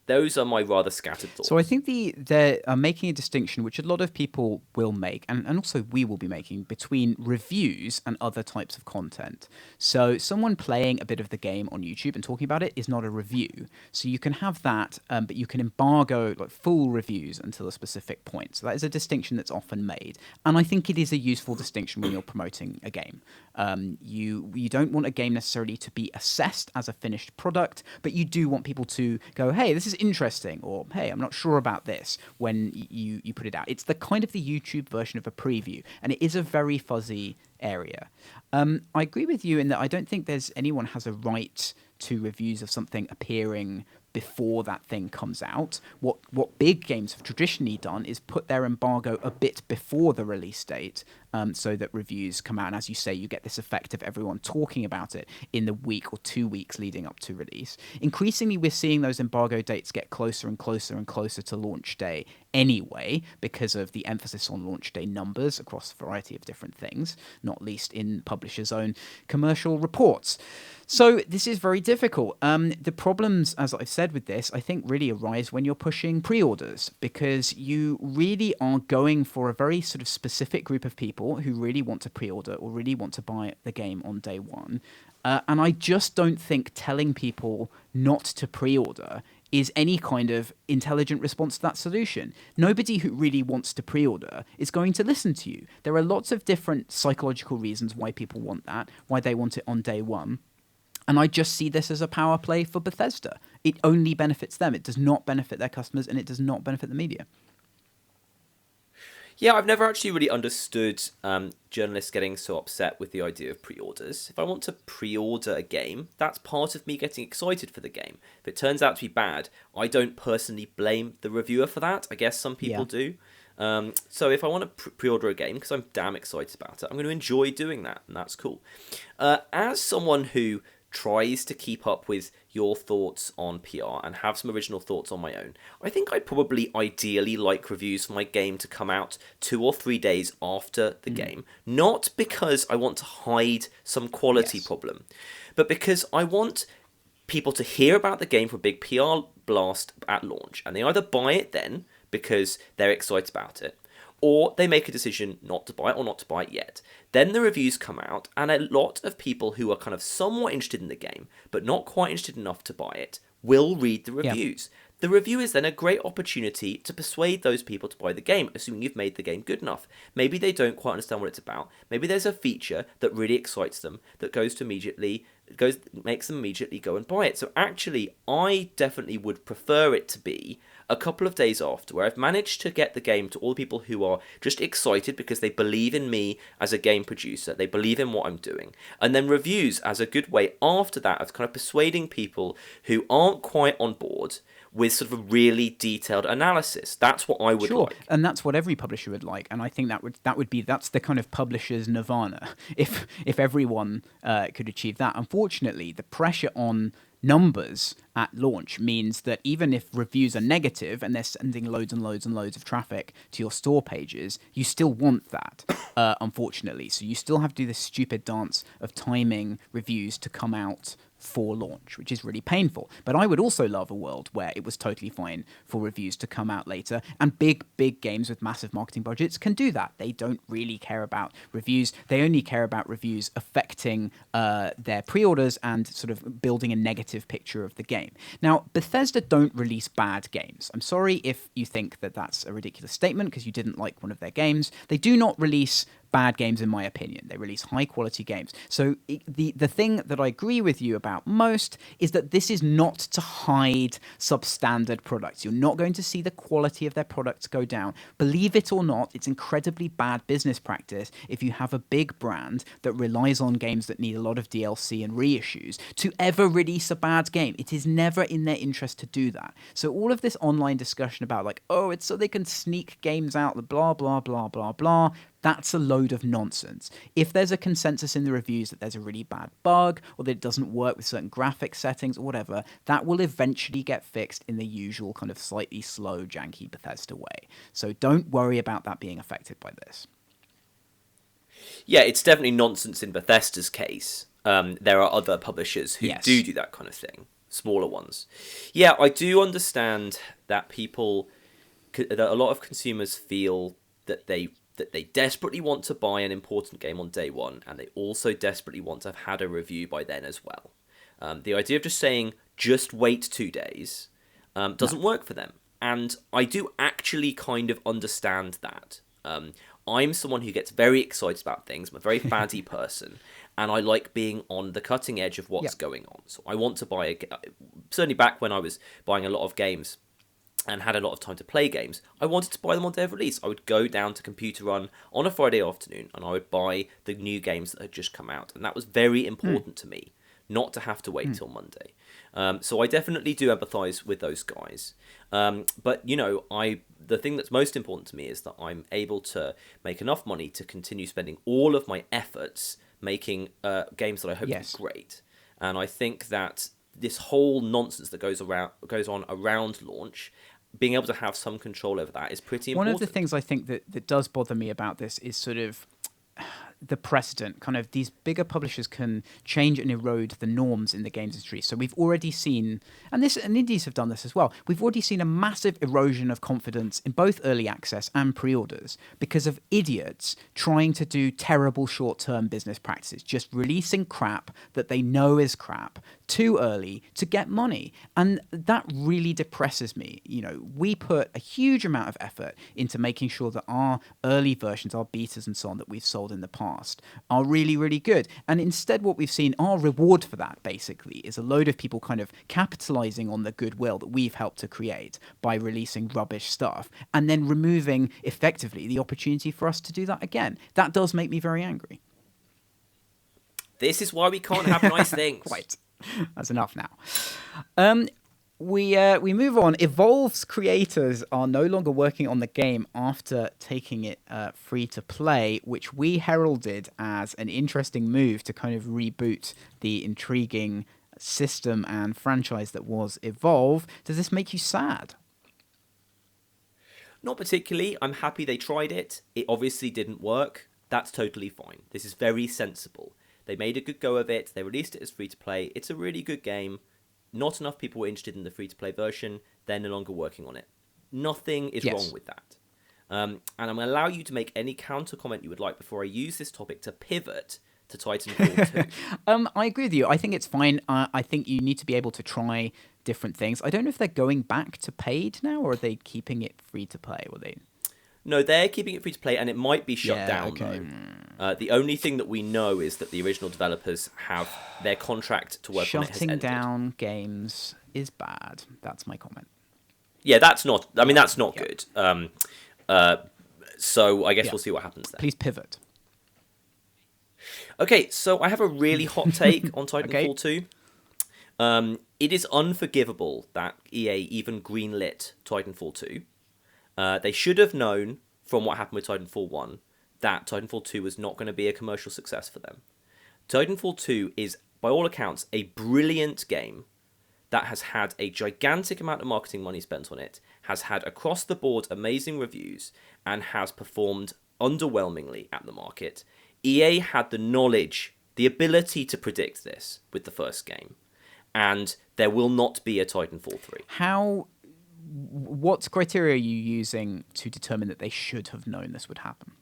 S3: Those are my rather scattered thoughts.
S2: So I think they're making a distinction, which a lot of people will make, and also we will be making, between reviews and other types of content. So someone playing a bit of the game on YouTube and talking about it is not a review. So you can have that, but you can embargo like full reviews until a specific point. So that is a distinction that's often made. And I think it is a useful distinction when you're promoting a game. You don't want a game necessarily to be assessed as a finished product, but you do want people to go, hey, this is interesting, or hey, I'm not sure about this when you put it out. It's the kind of the YouTube version of a preview, and it is a very fuzzy area. I agree with you in that I don't think there's anyone has a right to reviews of something appearing before that thing comes out. What big games have traditionally done is put their embargo a bit before the release date, so that reviews come out, and as you say, you get this effect of everyone talking about it in the week or 2 weeks leading up to release. Increasingly, we're seeing those embargo dates get closer and closer and closer to launch day anyway, because of the emphasis on launch day numbers across a variety of different things, not least in publishers' own commercial reports. So this is very difficult. The problems, as I've said with this, I think really arise when you're pushing pre-orders, because you really are going for a very sort of specific group of people who really want to pre-order or really want to buy the game on day one. And I just don't think telling people not to pre-order is any kind of intelligent response to that solution. Nobody who really wants to pre-order is going to listen to you. There are lots of different psychological reasons why people want that, why they want it on day one. And I just see this as a power play for Bethesda. It only benefits them. It does not benefit their customers, and it does not benefit the media.
S3: Yeah, I've never actually really understood journalists getting so upset with the idea of pre-orders. If I want to pre-order a game, that's part of me getting excited for the game. If it turns out to be bad, I don't personally blame the reviewer for that. I guess some people do. So if I want to pre-order a game, because I'm damn excited about it, I'm going to enjoy doing that, and that's cool. As someone who tries to keep up with your thoughts on PR and have some original thoughts on my own, I think I'd probably ideally like reviews for my game to come out 2 or 3 days after the game, not because I want to hide some quality problem, but because I want people to hear about the game for a big PR blast at launch, and they either buy it then because they're excited about it, or they make a decision not to buy it or not to buy it yet. Then the reviews come out, and a lot of people who are kind of somewhat interested in the game, but not quite interested enough to buy it, will read the reviews. The review is then a great opportunity to persuade those people to buy the game, assuming you've made the game good enough. Maybe they don't quite understand what it's about. Maybe there's a feature that really excites them that makes them immediately go and buy it. So actually, I definitely would prefer it to be a couple of days after, where I've managed to get the game to all the people who are just excited because they believe in me as a game producer, they believe in what I'm doing, and then reviews as a good way after that of kind of persuading people who aren't quite on board with sort of a really detailed analysis. That's what I would like.
S2: And that's what every publisher would like. And I think that's the kind of publisher's nirvana if everyone could achieve that. Unfortunately, the pressure on numbers at launch means that even if reviews are negative and they're sending loads and loads and loads of traffic to your store pages, you still want that, unfortunately. So you still have to do this stupid dance of timing reviews to come out for launch, which is really painful. But I would also love a world where it was totally fine for reviews to come out later, and big games with massive marketing budgets can do that. They don't really care about reviews. They only care about reviews affecting their pre-orders and sort of building a negative picture of the game. Now, Bethesda don't release bad games. I'm sorry if you think that that's a ridiculous statement because you didn't like one of their games. They do not release bad games, in my opinion. They release high-quality games. So the thing that I agree with you about most is that this is not to hide substandard products. You're not going to see the quality of their products go down. Believe it or not, it's incredibly bad business practice if you have a big brand that relies on games that need a lot of DLC and reissues to ever release a bad game. It is never in their interest to do that. So all of this online discussion about like, oh, it's so they can sneak games out, blah, blah, blah, blah, blah, that's a load of nonsense. If there's a consensus in the reviews that there's a really bad bug or that it doesn't work with certain graphic settings or whatever, that will eventually get fixed in the usual kind of slightly slow, janky Bethesda way. So don't worry about that being affected by this.
S3: Yeah, it's definitely nonsense in Bethesda's case. There are other publishers who do that kind of thing, smaller ones. Yeah, I do understand that that a lot of consumers feel that they desperately want to buy an important game on day one, and they also desperately want to have had a review by then as well. The idea of just saying, just wait 2 days, doesn't work for them. And I do actually kind of understand that. I'm someone who gets very excited about things. I'm a very faddy person, and I like being on the cutting edge of what's going on. So I want to buy certainly back when I was buying a lot of games and had a lot of time to play games, I wanted to buy them on day of release. I would go down to Computer Run on a Friday afternoon and I would buy the new games that had just come out. And that was very important to me, not to have to wait till Monday. So I definitely do empathise with those guys. But, the thing that's most important to me is that I'm able to make enough money to continue spending all of my efforts making games that I hope are great. And I think that this whole nonsense that goes on around launch, being able to have some control over that is pretty important.
S2: One of the things I think that does bother me about this is sort of the precedent. Kind of these bigger publishers can change and erode the norms in the games industry. So we've already seen, and indies have done this as well, we've already seen a massive erosion of confidence in both early access and pre-orders because of idiots trying to do terrible short-term business practices, just releasing crap that they know is crap too early to get money. And that really depresses me. We put a huge amount of effort into making sure that our early versions, our betas and so on that we've sold in the past are really, really good. And instead what we've seen, our reward for that basically is a load of people kind of capitalizing on the goodwill that we've helped to create by releasing rubbish stuff and then removing effectively the opportunity for us to do that again. That does make me very angry.
S3: This is why we can't have nice things.
S2: Right. That's enough now. We move on. Evolve's creators are no longer working on the game after taking it free to play, which we heralded as an interesting move to kind of reboot the intriguing system and franchise that was Evolve. Does this make you sad?
S3: Not particularly. I'm happy they tried it. It obviously didn't work. That's totally fine. This is very sensible. They made a good go of it. They released it as free-to-play. It's a really good game. Not enough people were interested in the free-to-play version. They're no longer working on it. Nothing is wrong with that. And I'm going to allow you to make any counter-comment you would like before I use this topic to pivot to Titanfall 2.
S2: I agree with you. I think it's fine. I think you need to be able to try different things. I don't know if they're going back to paid now, or are they keeping it free-to-play?
S3: No, they're keeping it free to play, and it might be shut down, though. The only thing that we know is that the original developers have their contract to work on it has ended.
S2: Shutting down games is bad. That's my comment.
S3: Yeah, that's not good. So I guess we'll see what happens there.
S2: Please pivot.
S3: Okay, so I have a really hot take on Titanfall 2. It is unforgivable that EA even greenlit Titanfall 2. They should have known from what happened with Titanfall 1 that Titanfall 2 was not going to be a commercial success for them. Titanfall 2 is, by all accounts, a brilliant game that has had a gigantic amount of marketing money spent on it, has had across-the-board amazing reviews, and has performed underwhelmingly at the market. EA had the knowledge, the ability to predict this with the first game, and there will not be a Titanfall 3.
S2: What criteria are you using to determine that they should have known this would happen?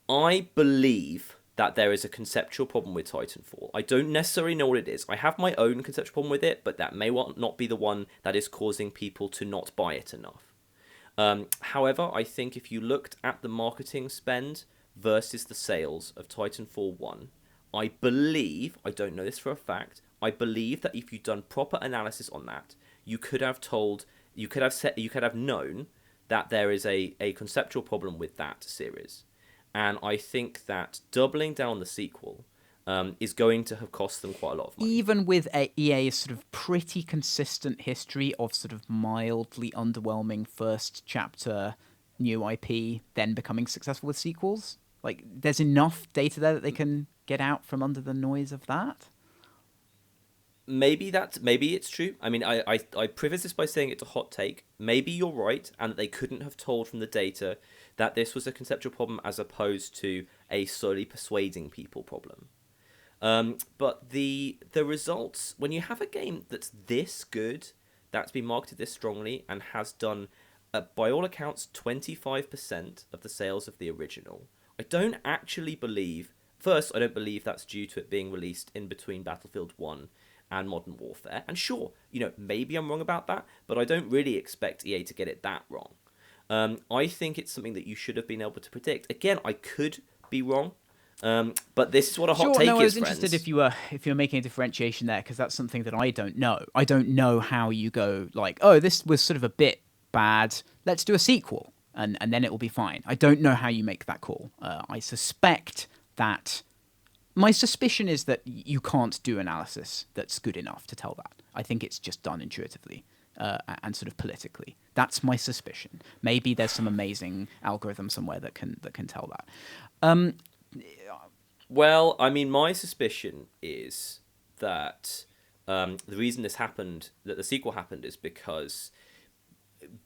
S3: I believe that there is a conceptual problem with Titanfall. I don't necessarily know what it is. I have my own conceptual problem with it, but that may not be the one that is causing people to not buy it enough. However, I think if you looked at the marketing spend versus the sales of Titanfall 1, I believe, I don't know this for a fact, I believe that if you'd done proper analysis on that, you could have known that there is a conceptual problem with that series. And I think that doubling down the sequel is going to have cost them quite a lot of money.
S2: Even with EA's sort of pretty consistent history of sort of mildly underwhelming first chapter new IP, then becoming successful with sequels? Like, there's enough data there that they can get out from under the noise of that?
S3: Maybe it's true. I mean, I preface this by saying it's a hot take. Maybe you're right, and that they couldn't have told from the data that this was a conceptual problem as opposed to a solely persuading people problem. But the results, when you have a game that's this good, that's been marketed this strongly, and has done, by all accounts, 25% of the sales of the original, I don't actually believe... First, I don't believe that's due to it being released in between Battlefield 1 and Modern Warfare. And sure, maybe I'm wrong about that, but I don't really expect EA to get it that wrong. I think it's something that you should have been able to predict. Again, I could be wrong, but this is what a hot take
S2: no, I
S3: is,
S2: was interested
S3: friends.
S2: if you were making a differentiation there, because that's something that I don't know. I don't know how you go like, oh, this was sort of a bit bad. Let's do a sequel, and then it will be fine. I don't know how you make that call. I suspect that my suspicion is that you can't do analysis that's good enough to tell that. I think it's just done intuitively. And sort of politically, that's my suspicion. Maybe there's some amazing algorithm somewhere that can tell that.
S3: Well, I mean, my suspicion is that the reason this happened, that the sequel happened, is because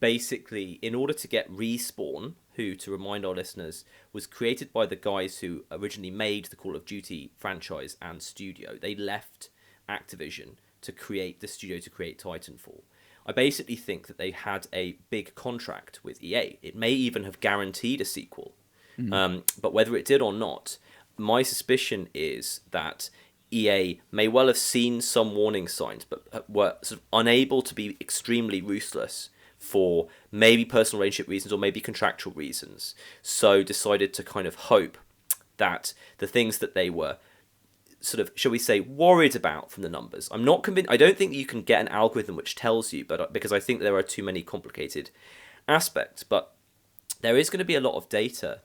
S3: basically, in order to get Respawn, who, to remind our listeners, was created by the guys who originally made the Call of Duty franchise and studio, they left Activision to create the studio to create Titanfall. I basically think that they had a big contract with EA. It may even have guaranteed a sequel. But whether it did or not, my suspicion is that EA may well have seen some warning signs, but were sort of unable to be extremely ruthless for maybe personal relationship reasons or maybe contractual reasons. So decided to kind of hope that the things that they were sort of, shall we say, worried about from the numbers. I'm not convinced. I don't think that you can get an algorithm which tells you, but because I think there are too many complicated aspects. But there is going to be a lot of data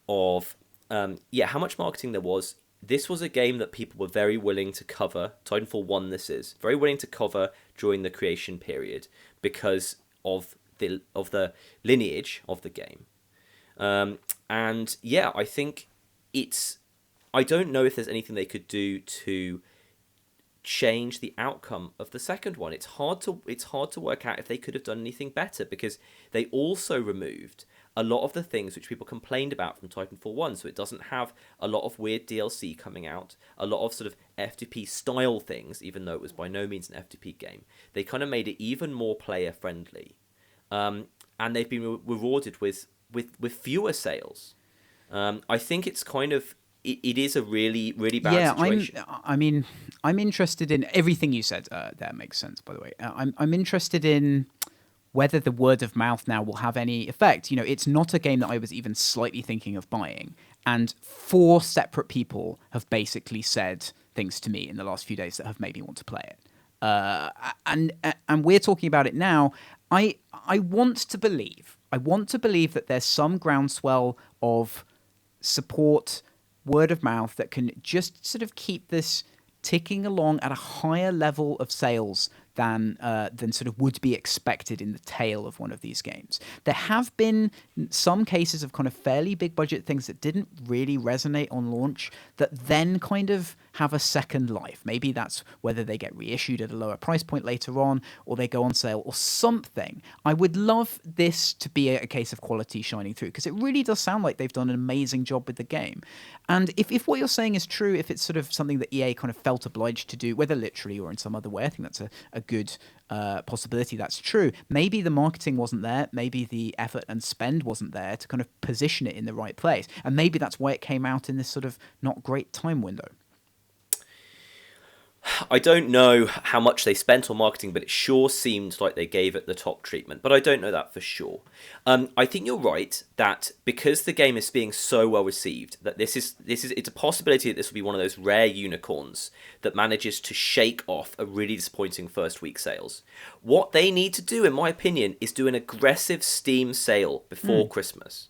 S3: of, how much marketing there was. This was a game that people were very willing to cover. Titanfall 1, this is very willing to cover during the creation period because of the lineage of the game. I think it's. I don't know if there's anything they could do to change the outcome of the second one. It's hard to work out if they could have done anything better because they also removed a lot of the things which people complained about from Titanfall 1. So it doesn't have a lot of weird DLC coming out, a lot of sort of FTP style things, even though it was by no means an FTP game. They kind of made it even more player friendly. And they've been rewarded with fewer sales. I think it's kind of, it is a really, really bad situation.
S2: I'm interested in everything you said. That makes sense, by the way. I'm interested in whether the word of mouth now will have any effect. You know, it's not a game that I was even slightly thinking of buying, and 4 separate people have basically said things to me in the last few days that have made me want to play it. And we're talking about it now. I want to believe that there's some groundswell of support, word of mouth, that can just sort of keep this ticking along at a higher level of sales than sort of would be expected in the tail of one of these games. There have been some cases of kind of fairly big budget things that didn't really resonate on launch that then kind of have a second life. Maybe that's whether they get reissued at a lower price point later on, or they go on sale or something. I would love this to be a case of quality shining through, because it really does sound like they've done an amazing job with the game. And if what you're saying is true, if it's sort of something that EA kind of felt obliged to do, whether literally or in some other way, I think that's a good possibility that's true. Maybe the marketing wasn't there, maybe the effort and spend wasn't there to kind of position it in the right place, and maybe that's why it came out in this sort of not great time window.
S3: I don't know how much they spent on marketing, but it sure seemed like they gave it the top treatment. But I don't know that for sure. I think you're right that because the game is being so well received, that it's a possibility that this will be one of those rare unicorns that manages to shake off a really disappointing first week sales. What they need to do, in my opinion, is do an aggressive Steam sale before Christmas.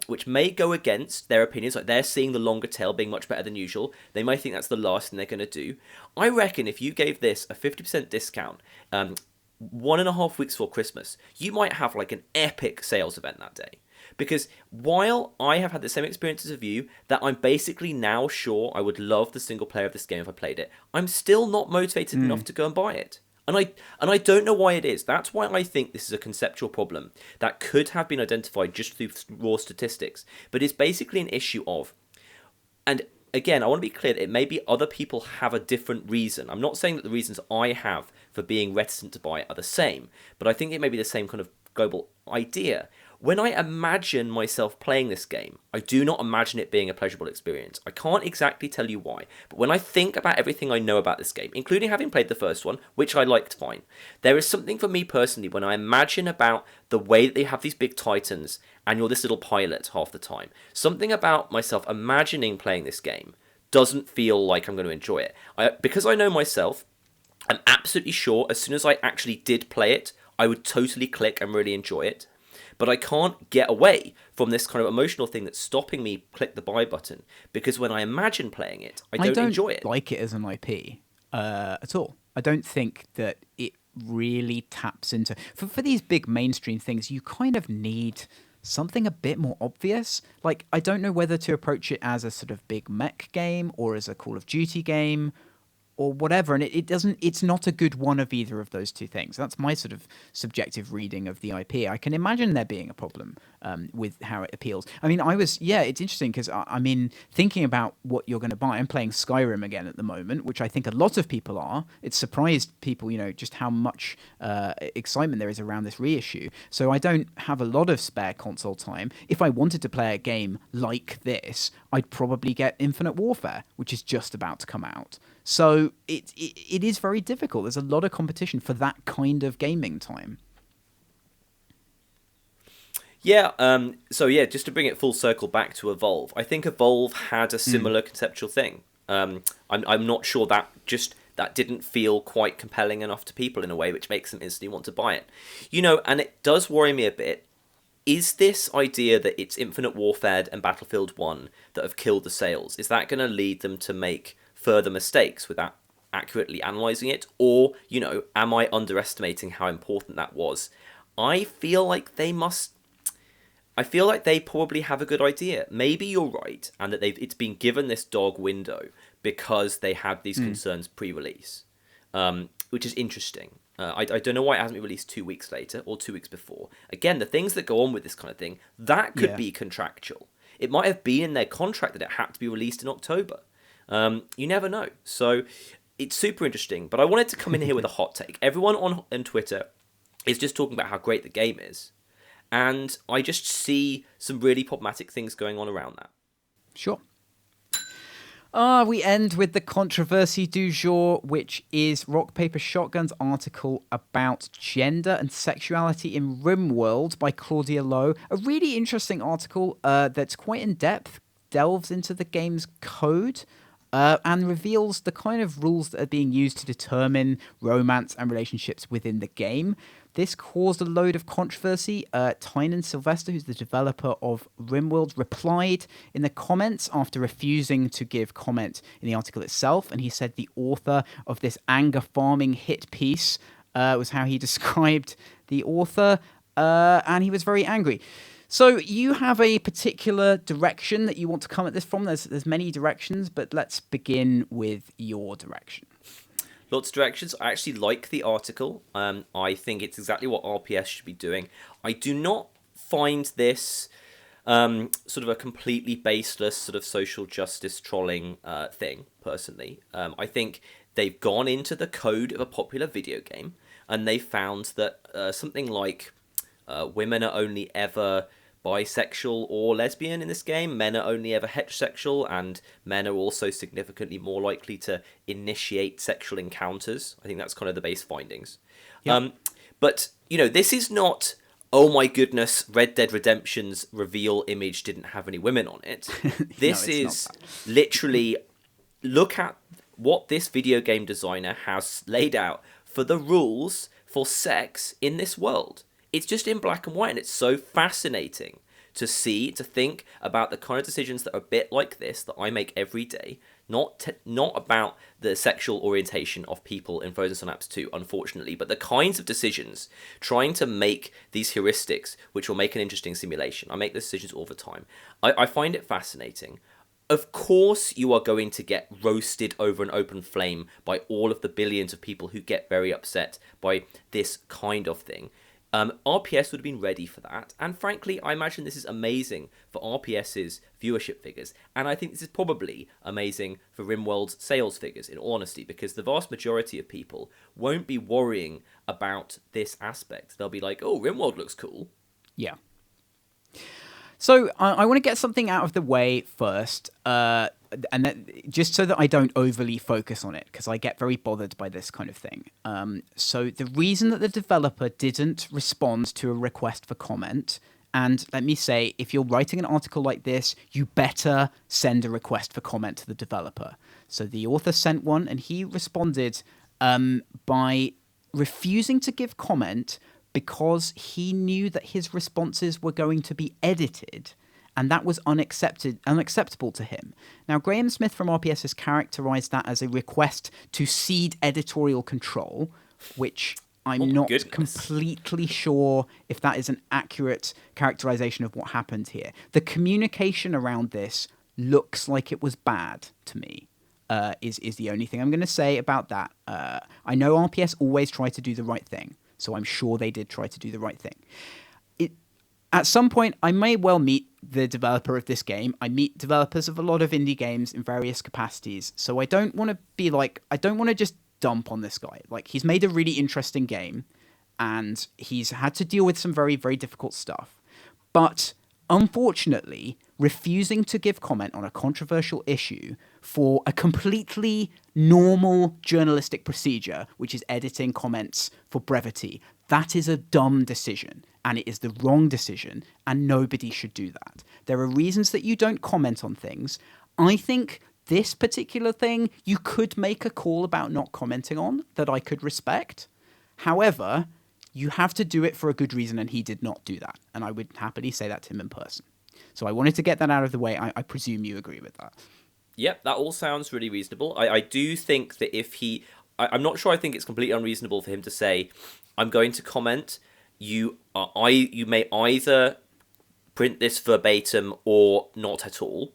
S3: Which may go against their opinions. Like, they're seeing the longer tail being much better than usual. They might think that's the last thing they're going to do. I reckon if you gave this a 50% discount 1.5 weeks before Christmas, you might have like an epic sales event that day. Because while I have had the same experiences of you, that I'm basically now sure I would love the single player of this game if I played it, I'm still not motivated enough to go and buy it. And I don't know why it is. That's why I think this is a conceptual problem that could have been identified just through raw statistics. But it's basically an issue of, and again, I want to be clear that it may be other people have a different reason. I'm not saying that the reasons I have for being reticent to buy it are the same, but I think it may be the same kind of global idea. when I imagine myself playing this game, I do not imagine it being a pleasurable experience. I can't exactly tell you why, but when I think about everything I know about this game, including having played the first one, which I liked fine, there is something for me personally when I imagine about the way that they have these big titans and you're this little pilot half the time. Something about myself imagining playing this game doesn't feel like I'm going to enjoy it. Because I know myself, I'm absolutely sure as soon as I actually did play it, I would totally click and really enjoy it. But I can't get away from this kind of emotional thing that's stopping me click the buy button. Because when I imagine playing it, I don't enjoy it.
S2: I don't like it as an IP at all. I don't think that it really taps into... For these big mainstream things, you kind of need something a bit more obvious. Like, I don't know whether to approach it as a sort of big mech game or as a Call of Duty game or whatever, and it's not a good one of either of those two things. That's my sort of subjective reading of the IP. I can imagine there being a problem with how it appeals. I mean, it's interesting because I mean, thinking about what you're going to buy, I'm playing Skyrim again at the moment, which I think a lot of people are. It's surprised people, just how much excitement there is around this reissue. So I don't have a lot of spare console time. If I wanted to play a game like this, I'd probably get Infinite Warfare, which is just about to come out. So it is very difficult. There's a lot of competition for that kind of gaming time.
S3: Yeah, just to bring it full circle back to Evolve, I think Evolve had a similar conceptual thing. I'm not sure that didn't feel quite compelling enough to people in a way which makes them instantly want to buy it. And it does worry me a bit. Is this idea that it's Infinite Warfare and Battlefield 1 that have killed the sales, is that going to lead them to make further mistakes without accurately analysing it? Or, am I underestimating how important that was? I feel like they probably have a good idea. Maybe you're right, and that it's been given this dog window because they had these concerns pre-release, which is interesting. I don't know why it hasn't been released 2 weeks later or 2 weeks before. Again, the things that go on with this kind of thing, that could be contractual. It might have been in their contract that it had to be released in October. You never know. So it's super interesting. But I wanted to come in here with a hot take. Everyone on Twitter is just talking about how great the game is. And I just see some really problematic things going on around that.
S2: Sure. We end with the controversy du jour, which is Rock Paper Shotgun's article about gender and sexuality in RimWorld by Claudia Lowe. A really interesting article that's quite in-depth, delves into the game's code, and reveals the kind of rules that are being used to determine romance and relationships within the game. This caused a load of controversy. Tynan Sylvester, who's the developer of RimWorld, replied in the comments after refusing to give comment in the article itself, and he said the author of this anger-farming hit piece was how he described the author, and he was very angry. So you have a particular direction that you want to come at this from. There's many directions, but let's begin with your direction.
S3: Lots of directions. I actually like the article. I think it's exactly what RPS should be doing. I do not find this sort of a completely baseless sort of social justice trolling thing, personally. I think they've gone into the code of a popular video game and they found that something like women are only ever bisexual or lesbian in this game, men are only ever heterosexual, and men are also significantly more likely to initiate sexual encounters. I think that's kind of the base findings. Yep. But, this is not, oh my goodness, Red Dead Redemption's reveal image didn't have any women on it. This is literally, look at what this video game designer has laid out for the rules for sex in this world. It's just in black and white, and it's so fascinating to think about the kind of decisions that are a bit like this that I make every day, not about the sexual orientation of people in Frozen Synapse 2, unfortunately, but the kinds of decisions, trying to make these heuristics, which will make an interesting simulation. I make those decisions all the time. I find it fascinating. Of course you are going to get roasted over an open flame by all of the billions of people who get very upset by this kind of thing. RPS would have been ready for that, and frankly, I imagine this is amazing for RPS's viewership figures, and I think this is probably amazing for RimWorld's sales figures, in all honesty, because the vast majority of people won't be worrying about this aspect. They'll be like, oh, RimWorld looks cool.
S2: Yeah. So I want to get something out of the way first, and just so that I don't overly focus on it, because I get very bothered by this kind of thing. So the reason that the developer didn't respond to a request for comment, and let me say, if you're writing an article like this, you better send a request for comment to the developer. So the author sent one, and he responded by refusing to give comment because he knew that his responses were going to be edited, and that was unacceptable to him. Now, Graham Smith from RPS has characterized that as a request to cede editorial control, which I'm not completely sure if that is an accurate characterization of what happened here. The communication around this looks like it was bad to me. Is the only thing I'm going to say about that. I know RPS always try to do the right thing, so I'm sure they did try to do the right thing. At some point, I may well meet the developer of this game. I meet developers of a lot of indie games in various capacities, so I don't want to just dump on this guy. Like, he's made a really interesting game, and he's had to deal with some very, very difficult stuff. But unfortunately, refusing to give comment on a controversial issue for a completely normal journalistic procedure, which is editing comments for brevity, that is a dumb decision, and it is the wrong decision, and nobody should do that. There are reasons that you don't comment on things. I think this particular thing you could make a call about not commenting on that I could respect. However, you have to do it for a good reason, and he did not do that. And I would happily say that to him in person. So I wanted to get that out of the way. I presume you agree with that.
S3: Yep, that all sounds really reasonable. I do think that if he... I'm not sure I think it's completely unreasonable for him to say, I'm going to comment, you may either print this verbatim or not at all.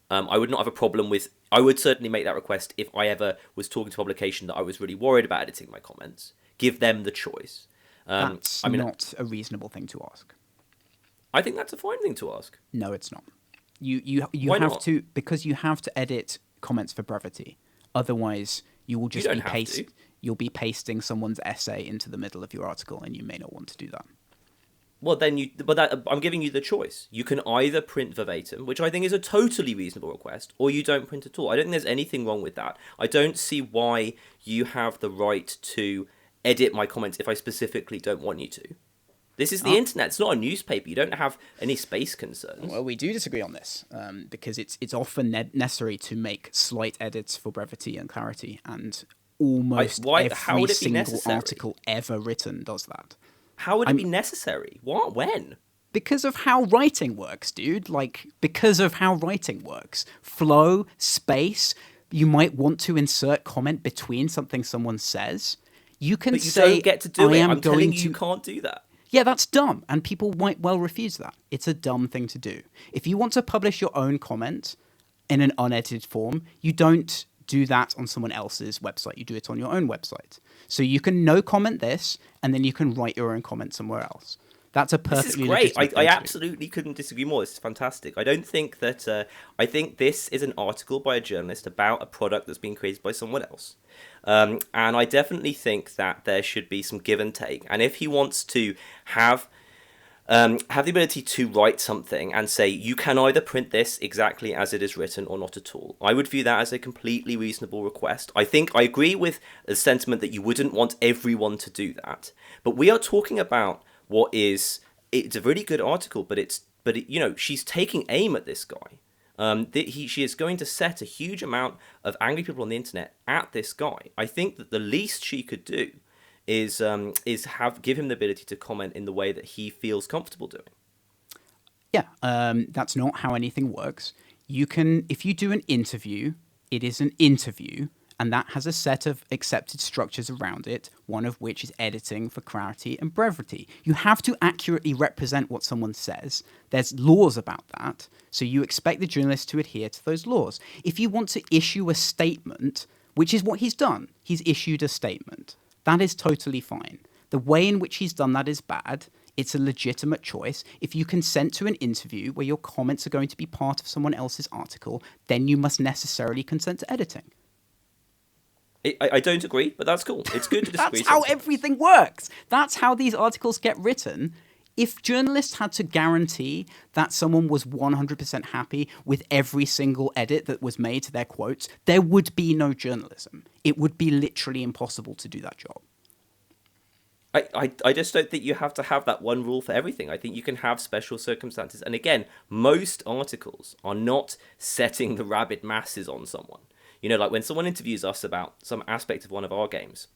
S3: I would not have a problem with... I would certainly make that request if I ever was talking to a publication that I was really worried about editing my comments. Give them the choice.
S2: That's not a reasonable thing to ask.
S3: I think that's a fine thing to ask.
S2: No, it's not. You
S3: Why
S2: have
S3: not?
S2: to, because you have to edit comments for brevity. Otherwise, you will just you'll be pasting someone's essay into the middle of your article, and you may not want to do that.
S3: Well, I'm giving you the choice. You can either print verbatim, which I think is a totally reasonable request, or you don't print at all. I don't think there's anything wrong with that. I don't see why you have the right to edit my comments if I specifically don't want you to. This is the internet. It's not a newspaper. You don't have any space concerns.
S2: Well, we do disagree on this because it's often necessary to make slight edits for brevity and clarity, and almost every single article ever written does that.
S3: How would it be necessary? What? When?
S2: Because of how writing works, dude. Because of how writing works. Flow, space. You might want to insert comment between something someone says. You can
S3: but you
S2: say,
S3: don't get to do it. I'm telling
S2: you
S3: can't do that.
S2: Yeah, that's dumb, and people might well refuse that. It's a dumb thing to do. If you want to publish your own comment in an unedited form, you don't do that on someone else's website. You do it on your own website. So you can no comment this, and then you can write your own comment somewhere else. That's a perfectly
S3: This is great. I
S2: do.
S3: absolutely couldn't disagree more. This is fantastic. I don't think that... I think this is an article by a journalist about a product that's been created by someone else. And I definitely think that there should be some give and take. And if he wants to have the ability to write something and say, you can either print this exactly as it is written or not at all, I would view that as a completely reasonable request. I think I agree with the sentiment that you wouldn't want everyone to do that. But we are talking about it's a really good article, but she's taking aim at this guy. She is going to set a huge amount of angry people on the internet at this guy. I think that the least she could do is give him the ability to comment in the way that he feels comfortable doing.
S2: Yeah, that's not how anything works. If you do an interview, it is an interview, and that has a set of accepted structures around it, one of which is editing for clarity and brevity. You have to accurately represent what someone says. There's laws about that, so you expect the journalist to adhere to those laws. If you want to issue a statement, which is what he's done, he's issued a statement. That is totally fine. The way in which he's done that is bad. It's a legitimate choice. If you consent to an interview where your comments are going to be part of someone else's article, then you must necessarily consent to editing.
S3: I don't agree, but that's cool. It's good to disagree.
S2: That's how everything works. That's how these articles get written. if journalists had to guarantee that someone was 100% happy with every single edit that was made to their quotes, there would be no journalism. It would be literally impossible to do that job.
S3: I just don't think you have to have that one rule for everything. I think you can have special circumstances. And again, most articles are not setting the rabid masses on someone. You know, like when someone interviews us about some aspect of one of our games,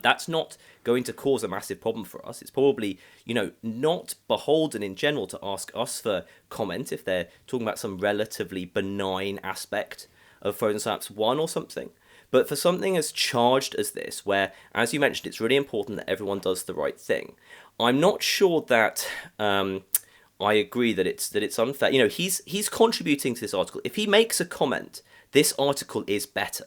S3: that's not going to cause a massive problem for us. It's probably, you know, not beholden in general to ask us for comment if they're talking about some relatively benign aspect of Frozen Synapse 1 or something. But for something as charged as this, where, as you mentioned, it's really important that everyone does the right thing, I'm not sure that I agree that it's unfair. You know, he's contributing to this article. If he makes a comment, this article is better.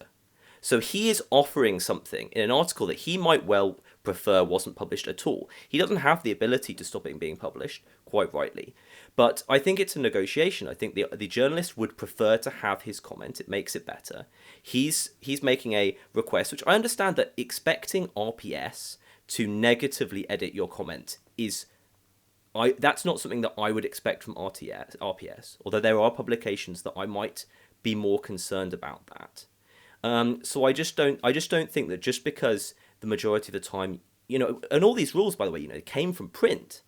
S3: So he is offering something in an article that he might well prefer wasn't published at all. He doesn't have the ability to stop it being published, quite rightly. But I think it's a negotiation. I think the journalist would prefer to have his comment. It makes it better. He's making a request, which I understand that expecting RPS to negatively edit your comment is... that's not something that I would expect from RPS, although there are publications that I might be more concerned about that. So I just don't think that just because the majority of the time, you know, and all these rules, by the way, you know, came from print,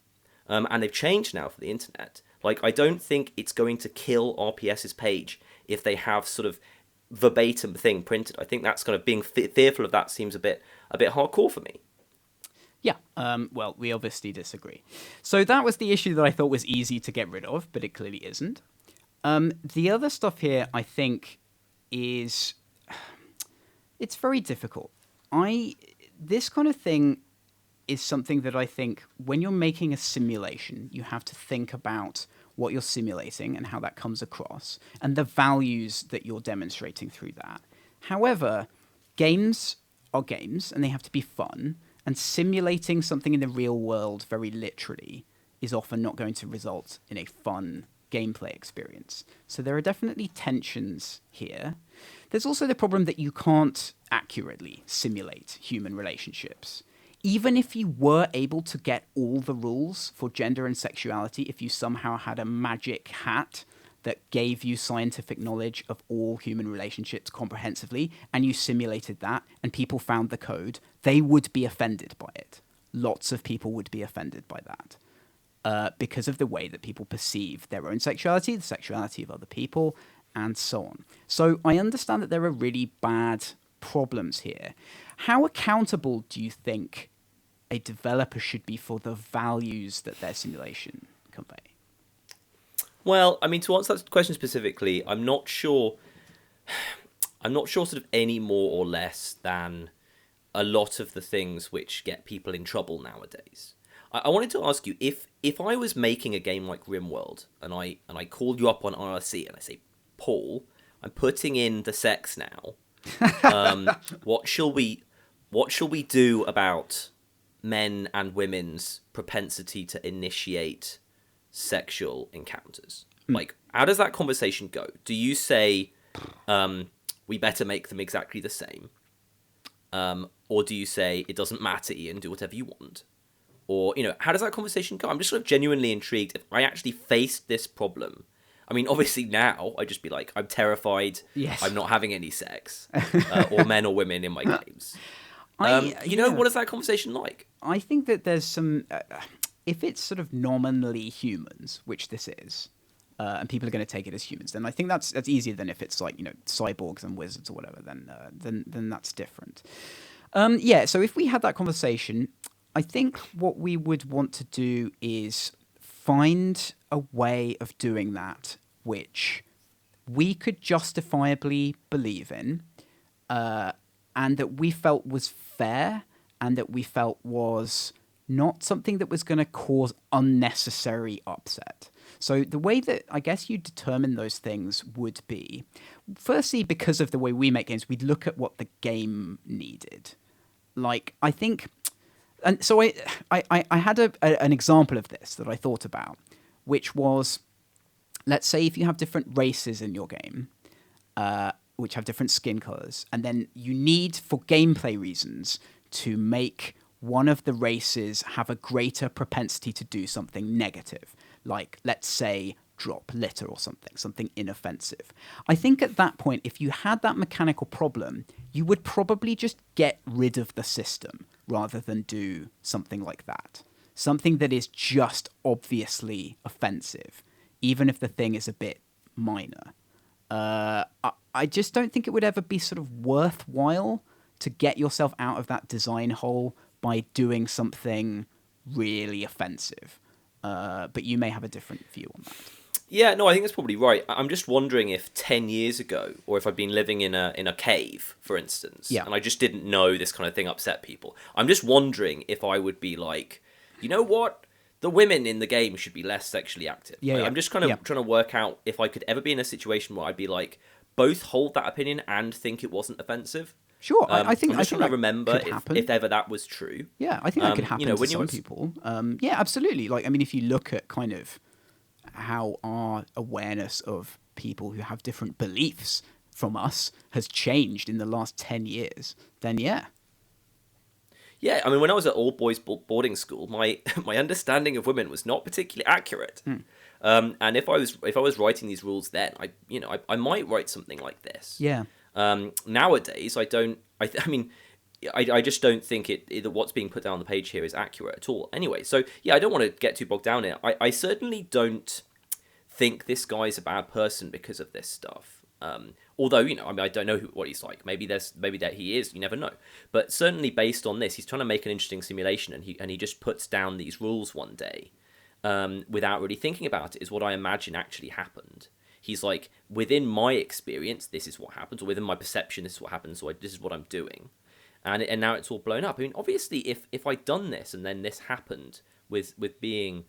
S3: and they've changed now for the internet. Like, I don't think it's going to kill RPS's page if they have sort of verbatim thing printed. I think that's kind of being fearful of that seems a bit hardcore for me.
S2: Yeah, well, we obviously disagree. So that was the issue that I thought was easy to get rid of, but it clearly isn't. The other stuff here, I think, is... it's very difficult. This kind of thing is something that I think when you're making a simulation, you have to think about what you're simulating and how that comes across and the values that you're demonstrating through that. However, games are games and they have to be fun, and simulating something in the real world very literally is often not going to result in a fun gameplay experience. So there are definitely tensions here. There's also the problem that you can't accurately simulate human relationships. Even if you were able to get all the rules for gender and sexuality, if you somehow had a magic hat that gave you scientific knowledge of all human relationships comprehensively, and you simulated that, and people found the code, they would be offended by it. Lots of people would be offended by that. Because of the way that people perceive their own sexuality, the sexuality of other people, and so on. So I understand that there are really bad problems here. How accountable do you think a developer should be for the values that their simulation convey?
S3: Well, I mean, to answer that question specifically, I'm not sure sort of any more or less than a lot of the things which get people in trouble nowadays. I wanted to ask you, if I was making a game like RimWorld and I called you up on IRC and I say, Paul, I'm putting in the sex now. What shall we do about men and women's propensity to initiate sexual encounters? Like, how does that conversation go? Do you say, we better make them exactly the same? Or do you say, it doesn't matter, Ian, do whatever you want? Or, you know, how does that conversation go? I'm just sort of genuinely intrigued if I actually faced this problem. I mean, obviously now I'd just be like, I'm terrified.
S2: Yes.
S3: I'm not having any sex, or men or women in my games. What is that conversation like?
S2: I think that there's some, if it's sort of nominally humans, which this is, and people are going to take it as humans, then I think that's easier than if it's like, you know, cyborgs and wizards or whatever. Then that's different. So if we had that conversation, I think what we would want to do is find a way of doing that which we could justifiably believe in, and that we felt was fair, and that we felt was not something that was going to cause unnecessary upset. So the way that I guess you determine those things would be, firstly, because of the way we make games, we'd look at what the game needed. Like, I think... And so I had an example of this that I thought about, which was, let's say if you have different races in your game, which have different skin colors, and then you need, for gameplay reasons, to make one of the races have a greater propensity to do something negative, like, let's say, drop litter or something inoffensive. I think at that point, if you had that mechanical problem, you would probably just get rid of the system rather than do something like that. Something that is just obviously offensive, even if the thing is a bit minor. I just don't think it would ever be sort of worthwhile to get yourself out of that design hole by doing something really offensive. But you may have a different view on that.
S3: Yeah, no, I think that's probably right. I'm just wondering if 10 years ago, or if I'd been living in a cave, for instance, and I just didn't know this kind of thing upset people. I'm just wondering if I would be like, you know what? The women in the game should be less sexually active. I'm just kind of trying to work out if I could ever be in a situation where I'd be like, both hold that opinion and think it wasn't offensive.
S2: Sure, I think
S3: I'm just trying to remember
S2: if
S3: ever that was true.
S2: Yeah, I think that could happen to some people. Yeah, absolutely. Like, I mean, if you look at kind of how our awareness of people who have different beliefs from us has changed in the last 10 years, then yeah.
S3: Yeah, I mean, when I was at all boys boarding school, my understanding of women was not particularly accurate. And if I was writing these rules then, I might write something like this.
S2: Yeah.
S3: Nowadays, I just don't think that what's being put down on the page here is accurate at all. Anyway, so yeah, I don't want to get too bogged down in it. I certainly don't think this guy's a bad person because of this stuff. Although, I don't know what he's like. Maybe that he is. You never know. But certainly, based on this, he's trying to make an interesting simulation, and he just puts down these rules one day, without really thinking about it. Is what I imagine actually happened. He's like, within my experience, this is what happens, or within my perception, this is what happens. So this is what I'm doing, and now it's all blown up. I mean, obviously, if I'd done this and then this happened with being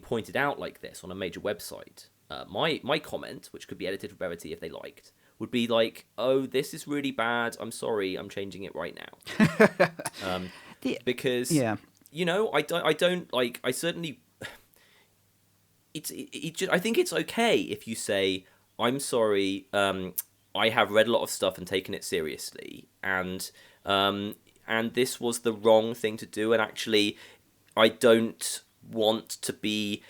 S3: pointed out like this on a major website, my comment, which could be edited for brevity if they liked, would be like, oh, this is really bad, I'm sorry, I'm changing it right now. Because I don't like, I certainly I think it's okay if you say, I'm sorry, I have read a lot of stuff and taken it seriously, and this was the wrong thing to do, and actually I don't want to be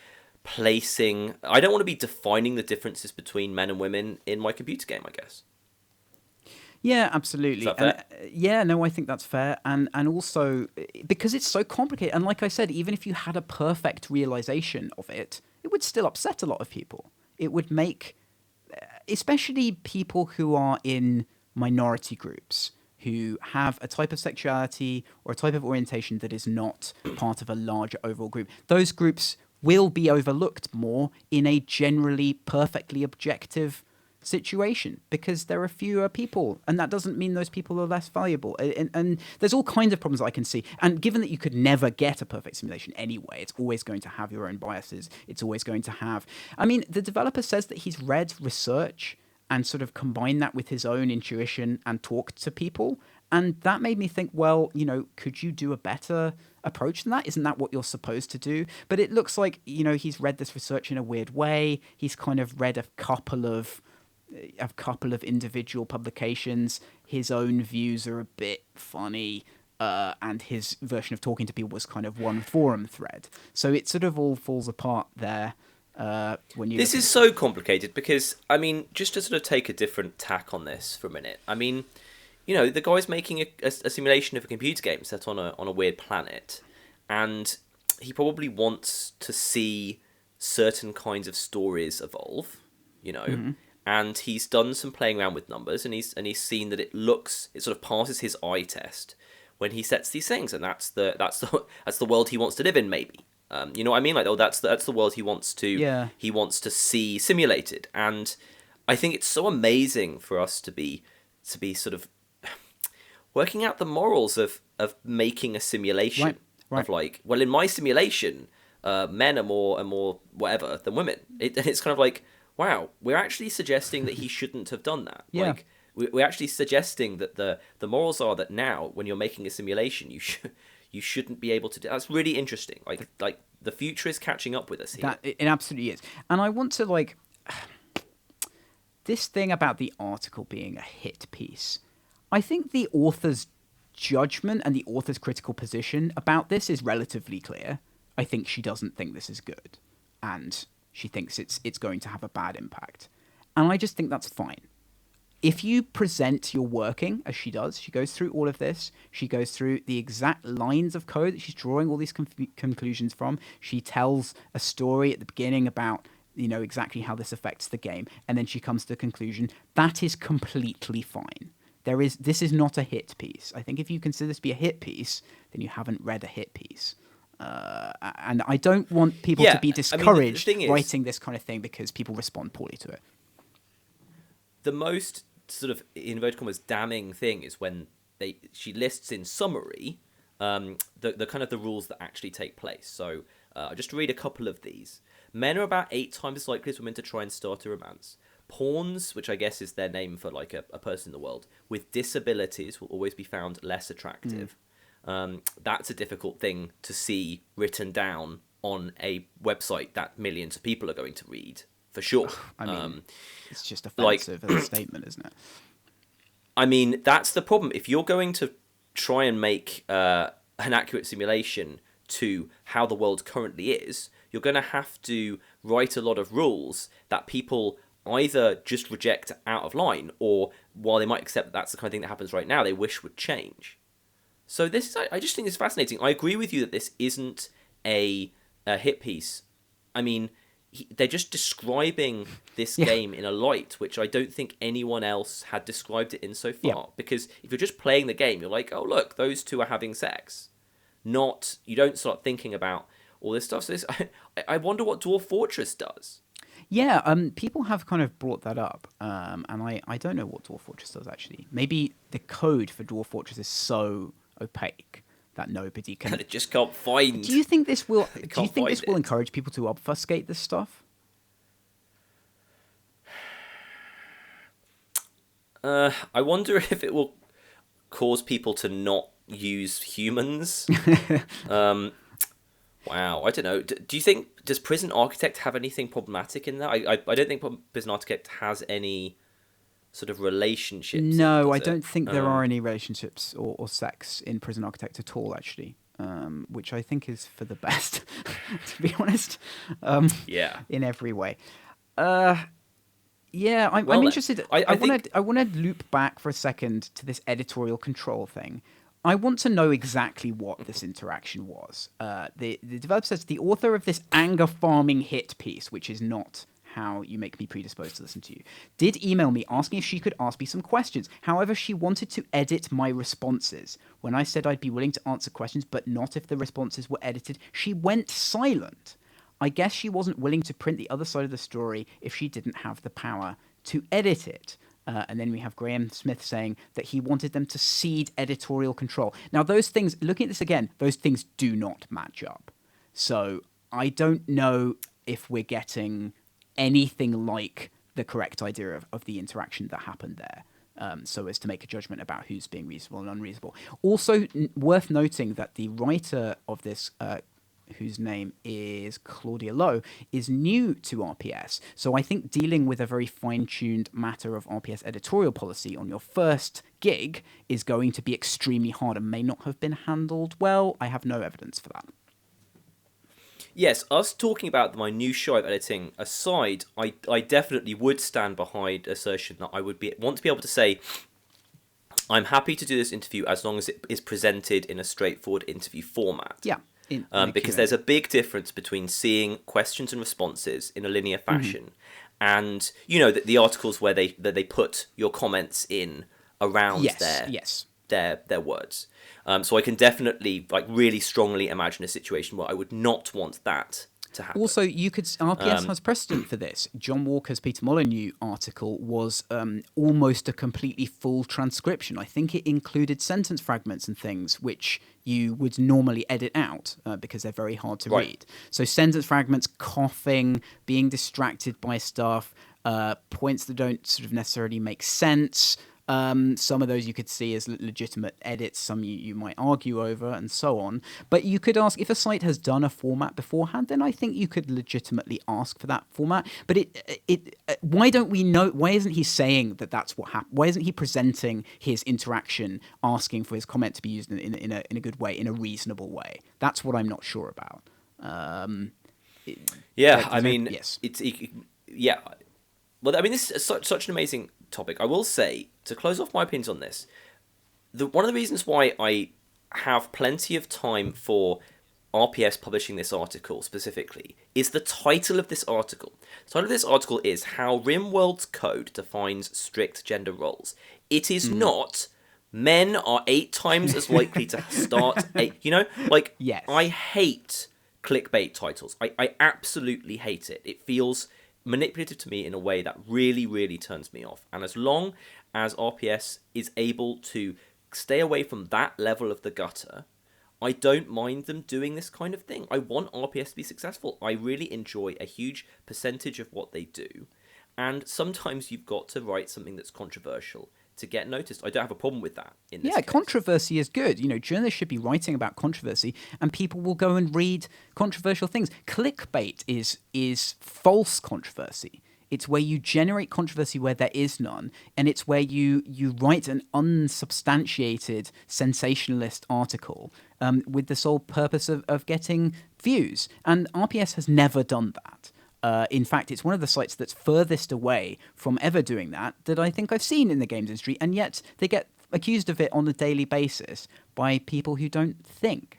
S3: defining the differences between men and women in my computer game, I guess.
S2: Yeah, absolutely.
S3: Is that fair?
S2: I think that's fair. And also, because it's so complicated, and like I said, even if you had a perfect realization of it, it would still upset a lot of people. It would make, especially people who are in minority groups, who have a type of sexuality or a type of orientation that is not part of a larger overall group. Those groups will be overlooked more in a generally perfectly objective situation because there are fewer people, and that doesn't mean those people are less valuable. And there's all kinds of problems I can see. And given that you could never get a perfect simulation anyway, it's always going to have your own biases. It's always going to have... I mean, the developer says that he's read research and sort of combined that with his own intuition and talked to people. And that made me think, well, could you do a better approach than that? Isn't that what you're supposed to do? But it looks like, he's read this research in a weird way. He's kind of read a couple of individual publications. His own views are a bit funny, and his version of talking to people was kind of one forum thread. So it sort of all falls apart there. This
S3: is so complicated because, I mean, just to sort of take a different tack on this for a minute, I mean, the guy's making a simulation of a computer game set on a weird planet, and he probably wants to see certain kinds of stories evolve,
S2: Mm-hmm.
S3: And he's done some playing around with numbers, and he's seen that it sort of passes his eye test when he sets these things, and that's the world he wants to live in, maybe. You know what I mean? Like, that's the world he wants to see simulated, and I think it's so amazing for us to be sort of working out the morals of making a simulation of like, well, in my simulation, men are more whatever than women. It's kind of like, wow, we're actually suggesting that he shouldn't have done that.
S2: Yeah.
S3: Like, we're actually suggesting that the morals are that now, when you're making a simulation, you shouldn't be able to do. That's really interesting. Like the future is catching up with us here.
S2: It absolutely is. And I want to this thing about the article being a hit piece. I think the authors judgment and the author's critical position about this is relatively clear. I think she doesn't think this is good, and she thinks it's going to have a bad impact. And I just think that's fine. If you present your working, as she does, she goes through all of this, she goes through the exact lines of code that she's drawing all these conclusions from, she tells a story at the beginning about, exactly how this affects the game, and then she comes to the conclusion, that is completely fine. This is not a hit piece. I think if you consider this to be a hit piece, then you haven't read a hit piece. And I don't want people to be discouraged writing this kind of thing because people respond poorly to it.
S3: The most sort of, in inverted commas, damning thing is when she lists in summary the kind of the rules that actually take place. So I'll just read a couple of these. Men are about 8 times as likely as women to try and start a romance. Pawns, which I guess is their name for like a person in the world, with disabilities will always be found less attractive. That's a difficult thing to see written down on a website that millions of people are going to read, for sure.
S2: I mean, it's just offensive as a statement, isn't it?
S3: I mean, that's the problem. If you're going to try and make an accurate simulation to how the world currently is, you're going to have to write a lot of rules that people either just reject out of line, or while they might accept that that's the kind of thing that happens right now, they wish would change. So I just think this is fascinating. I agree with you that this isn't a hit piece. I mean, they're just describing this game in a light which I don't think anyone else had described it in so far. Yeah. Because if you're just playing the game, you're like, oh, look, those two are having sex. You don't start thinking about all this stuff. So I wonder what Dwarf Fortress does.
S2: Yeah, people have kind of brought that up, and I don't know what Dwarf Fortress does, actually. Maybe the code for Dwarf Fortress is so opaque that nobody can...
S3: It just can't find...
S2: Do you think this will encourage people to obfuscate this stuff?
S3: I wonder if it will cause people to not use humans. Wow, I don't know. Do you think, does Prison Architect have anything problematic in that? I don't think Prison Architect has any sort of relationships.
S2: No, I don't think there are any relationships or sex in Prison Architect at all, actually, which I think is for the best, to be honest. In every way. I'm interested. I want to loop back for a second to this editorial control thing. I want to know exactly what this interaction was. The developer says the author of this anger farming hit piece, which is not how you make me predisposed to listen to you, did email me asking if she could ask me some questions. However, she wanted to edit my responses. When I said I'd be willing to answer questions, but not if the responses were edited, she went silent. I guess she wasn't willing to print the other side of the story if she didn't have the power to edit it. And then we have Graham Smith saying that he wanted them to cede editorial control. Now, those things, looking at this again, those things do not match up. So I don't know if we're getting anything like the correct idea of the interaction that happened there, so as to make a judgment about who's being reasonable and unreasonable. Also, worth noting that the writer of this, whose name is Claudia Lowe, is new to RPS. So I think dealing with a very fine-tuned matter of RPS editorial policy on your first gig is going to be extremely hard and may not have been handled well. I have no evidence for that.
S3: Yes, us talking about my new show of editing aside, I definitely would stand behind assertion that I would want to be able to say, I'm happy to do this interview as long as it is presented in a straightforward interview format.
S2: Yeah.
S3: Because there's a big difference between seeing questions and responses in a linear fashion and, the articles where they put your comments in around their words. So I can definitely really strongly imagine a situation where I would not want that to happen.
S2: Also, RPS has precedent for this. John Walker's Peter Molyneux article was almost a completely full transcription. I think it included sentence fragments and things which you would normally edit out because they're very hard to read. So sentence fragments, coughing, being distracted by stuff, points that don't sort of necessarily make sense, Some of those you could see as legitimate edits. Some you might argue over, and so on. But you could ask if a site has done a format beforehand. Then I think you could legitimately ask for that format. But why don't we know? Why isn't he saying that that's what happened? Why isn't he presenting his interaction, asking for his comment to be used in a good way, in a reasonable way? That's what I'm not sure about.
S3: Yes. Yeah. Well, I mean, this is such an amazing topic. I will say, to close off my opinions on this, one of the reasons why I have plenty of time for RPS publishing this article specifically is the title of this article. The title of this article is How RimWorld's Code Defines Strict Gender Roles. It is not men are 8 times as likely to start
S2: Yes.
S3: I hate clickbait titles. I absolutely hate it. It feels manipulative to me in a way that really, really turns me off. And as long as RPS is able to stay away from that level of the gutter, I don't mind them doing this kind of thing. I want RPS to be successful. I really enjoy a huge percentage of what they do. And sometimes you've got to write something that's controversial to get noticed. I don't have a problem with that in this case.
S2: Controversy is good. Journalists should be writing about controversy, and people will go and read controversial things. Clickbait is false controversy. It's where you generate controversy where there is none, and it's where you write an unsubstantiated sensationalist article with the sole purpose of getting views. And RPS has never done that. In fact, it's one of the sites that's furthest away from ever doing that I think I've seen in the games industry, and yet they get accused of it on a daily basis by people who don't think.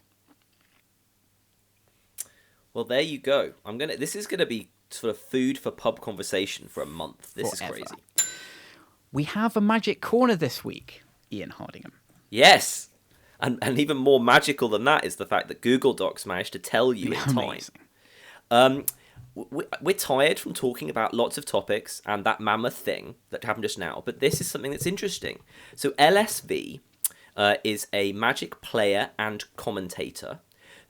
S3: Well, there you go. This is gonna be sort of food for pub conversation for a month. This
S2: Forever.
S3: is crazy.
S2: We have a magic corner this week, Ian Hardingham.
S3: Yes, and even more magical than that is the fact that Google Docs managed to tell you in
S2: Amazing.
S3: time. We're tired from talking about lots of topics and that mammoth thing that happened just now, but this is something that's interesting. So LSV is a Magic player and commentator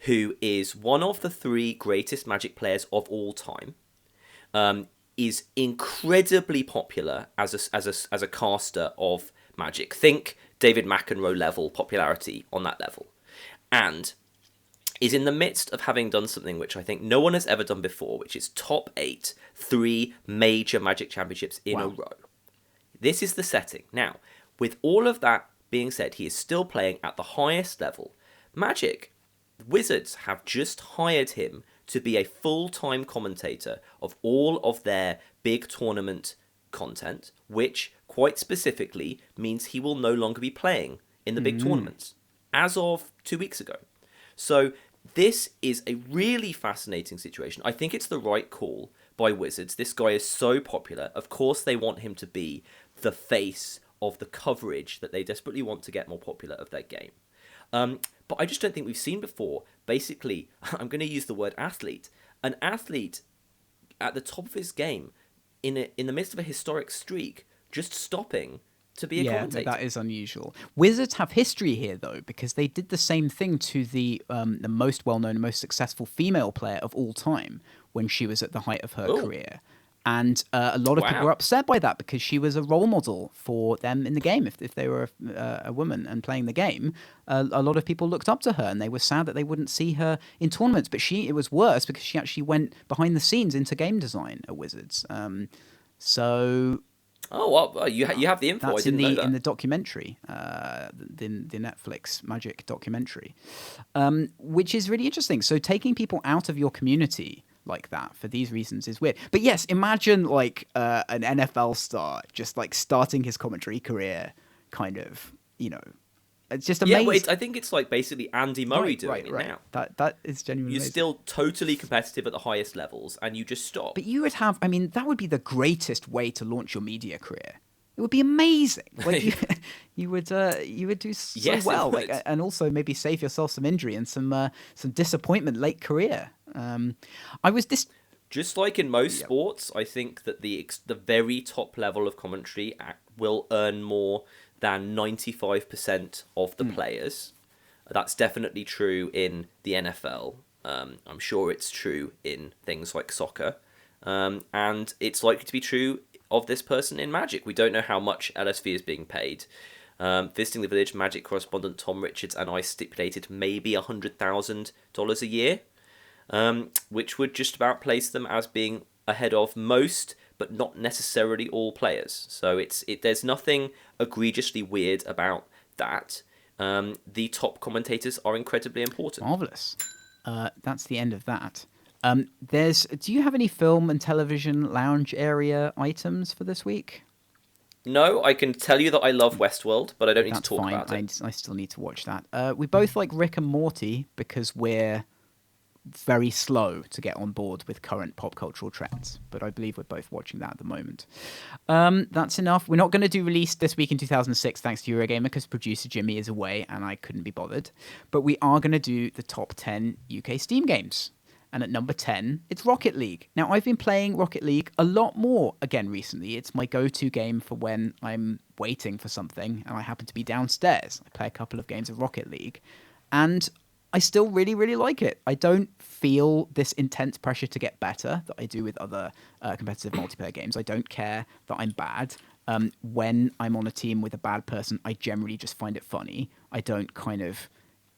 S3: who is one of the 3 greatest Magic players of all time. Is incredibly popular as a caster of Magic. Think David McEnroe level popularity on that level, and is in the midst of having done something which I think no one has ever done before, which is top 8 3 major Magic championships in a row. This is the setting. Now, with all of that being said, he is still playing at the highest level. Magic Wizards have just hired him to be a full-time commentator of all of their big tournament content, which quite specifically means he will no longer be playing in the big tournaments as of 2 weeks ago. So this is a really fascinating situation. I think it's the right call by Wizards. This guy is so popular. Of course, they want him to be the face of the coverage that they desperately want to get more popular of their game. But I just don't think we've seen before. Basically, I'm going to use the word athlete. An athlete at the top of his game, in the midst of a historic streak, just stopping to be a commentator.
S2: Yeah, that is unusual. Wizards have history here, though, because they did the same thing to the most well-known, most successful female player of all time when she was at the height of her career. And a lot of people were upset by that because she was a role model for them in the game. If they were a woman and playing the game, a lot of people looked up to her, and they were sad that they wouldn't see her in tournaments. But it was worse because she actually went behind the scenes into game design at Wizards.
S3: Oh, well, you have the info.
S2: That's
S3: I didn't know that.
S2: in the documentary, the Netflix Magic documentary, which is really interesting. So taking people out of your community like that for these reasons is weird. But yes, imagine like an NFL star just like starting his commentary career, kind of, it's just amazing.
S3: Yeah, well, I think it's like basically Andy Murray doing it now.
S2: That is genuinely
S3: You're
S2: amazing.
S3: still totally competitive at the highest levels, and you just stop.
S2: But you would have, that would be the greatest way to launch your media career. It would be amazing. Like you would do so well, like, and also maybe save yourself some injury and some disappointment late career.
S3: Just like in most sports, I think that the very top level of commentary will earn more than 95% of the players. That's definitely true in the NFL. I'm sure it's true in things like soccer. And it's likely to be true of this person in Magic. We don't know how much LSV is being paid. Visiting the Village, Magic correspondent Tom Richards and I stipulated maybe $100,000 a year, which would just about place them as being ahead of most, but not necessarily all players. So there's nothing egregiously weird about that. The top commentators are incredibly important.
S2: Marvelous. That's the end of that. Do you have any film and television lounge area items for this week?
S3: No, I can tell you that I love Westworld, but I don't need to talk about it.
S2: I still need to watch that. We both like Rick and Morty because we're very slow to get on board with current pop cultural trends, but I believe we're both watching that at the moment. That's enough. We're not going to do release this week in 2006 thanks to Eurogamer because producer Jimmy is away and I couldn't be bothered, but we are going to do the top 10 UK Steam games. And at number 10, it's Rocket League. Now, I've been playing Rocket League a lot more again recently. It's my go-to game for when I'm waiting for something and I happen to be downstairs. I play a couple of games of Rocket League and I still really, really like it. I don't feel this intense pressure to get better that I do with other competitive multiplayer games. I don't care that I'm bad. When I'm on a team with a bad person, I generally just find it funny. I don't kind of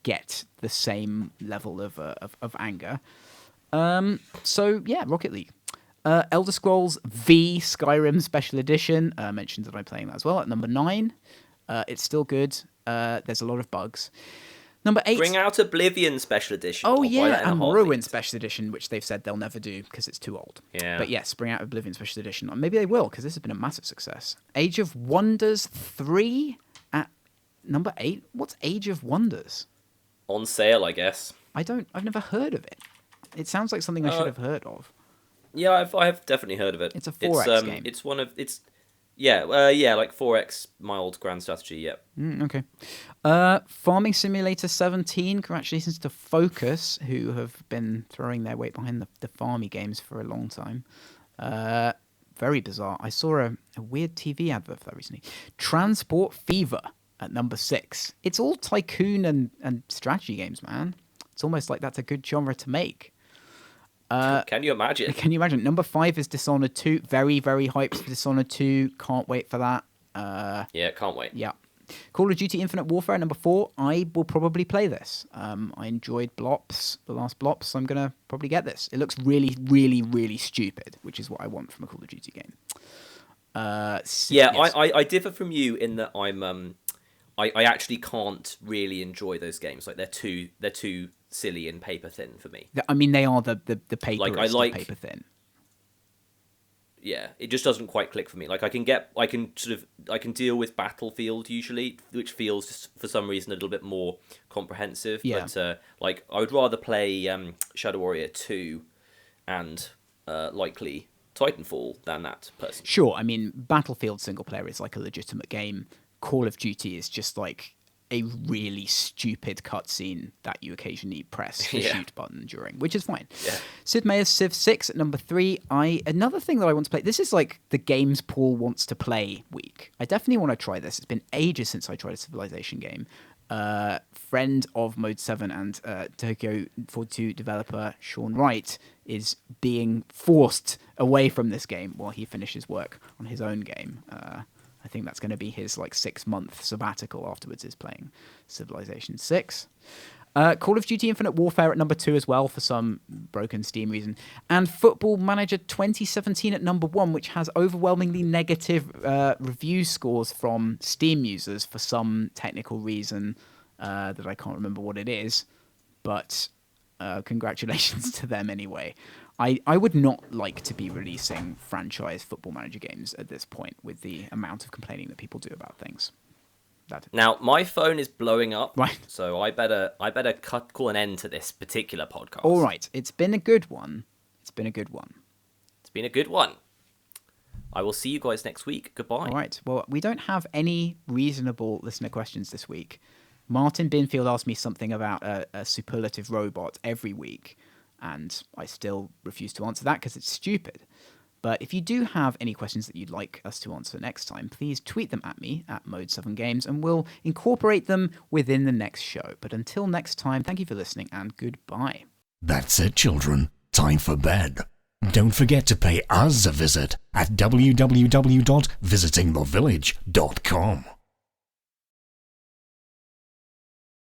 S2: get the same level of anger. So yeah, Rocket League. Elder Scrolls V Skyrim Special Edition. Mentions that I'm playing that as well at number 9. It's still good. There's a lot of bugs. Number 8.
S3: Bring out Oblivion Special Edition.
S2: Oh yeah, and Morrowind Special Edition, which they've said they'll never do because it's too old.
S3: Yeah.
S2: But yes, bring out Oblivion Special Edition. Or maybe they will because this has been a massive success. Age of Wonders 3 at number 8. What's Age of Wonders?
S3: On sale, I guess.
S2: I've never heard of it. It sounds like something I should have heard of.
S3: Yeah, I've definitely heard of it.
S2: It's a 4X game.
S3: It's one of like 4X, my old grand strategy. Yeah.
S2: Okay. Farming Simulator 17. Congratulations to Focus, who have been throwing their weight behind the farmy games for a long time. Very bizarre. I saw a weird TV advert for that recently. Transport Fever at number 6. It's all tycoon and strategy games, man. It's almost like that's a good genre to make.
S3: Can you imagine?
S2: Can you imagine? Number 5 is Dishonored 2. Very, very hyped for Dishonored 2. Can't wait for that.
S3: Yeah, can't wait.
S2: Yeah. Call of Duty Infinite Warfare, number 4. I will probably play this. I enjoyed Blops, the last Blops. I'm going to probably get this. It looks really, really, really stupid, which is what I want from a Call of Duty game.
S3: Yes. I differ from you in that I actually can't really enjoy those games. Like they're too silly and paper thin for me.
S2: I mean, they are the paper.
S3: Like I like
S2: paper thin.
S3: Yeah, it just doesn't quite click for me. Like I can deal with Battlefield usually, which feels just for some reason a little bit more comprehensive.
S2: Yeah.
S3: But like I would rather play Shadow Warrior 2 and likely Titanfall than that person.
S2: Sure, I mean Battlefield single player is like a legitimate game. Call of Duty is just like a really stupid cutscene that you occasionally press the shoot button during, which is fine.
S3: Yeah.
S2: Sid Meier's Civ 6 at number 3. Another thing that I want to play, this is like the games Paul wants to play week. I definitely want to try this. It's been ages since I tried a Civilization game. Friend of Mode 7 and Tokyo 42 developer Sean Wright is being forced away from this game while he finishes work on his own game. I think that's going to be his 6-month sabbatical afterwards, is playing Civilization 6. Call of Duty Infinite Warfare at number 2 as well for some broken Steam reason. And Football Manager 2017 at number 1, which has overwhelmingly negative review scores from Steam users for some technical reason that I can't remember what it is. But congratulations to them anyway. I would not like to be releasing franchise Football Manager games at this point with the amount of complaining that people do about things.
S3: Now, my phone is blowing up,
S2: right?
S3: So I better call an end to this particular podcast.
S2: All right. It's been a good one. It's been a good one.
S3: I will see you guys next week. Goodbye.
S2: All right. Well, we don't have any reasonable listener questions this week. Martin Binfield asked me something about a superlative robot every week, and I still refuse to answer that because it's stupid. But if you do have any questions that you'd like us to answer next time, please tweet them at me at Mode7Games, and we'll incorporate them within the next show. But until next time, thank you for listening, and goodbye.
S1: That's it, children. Time for bed. Don't forget to pay us a visit at www.visitingthevillage.com.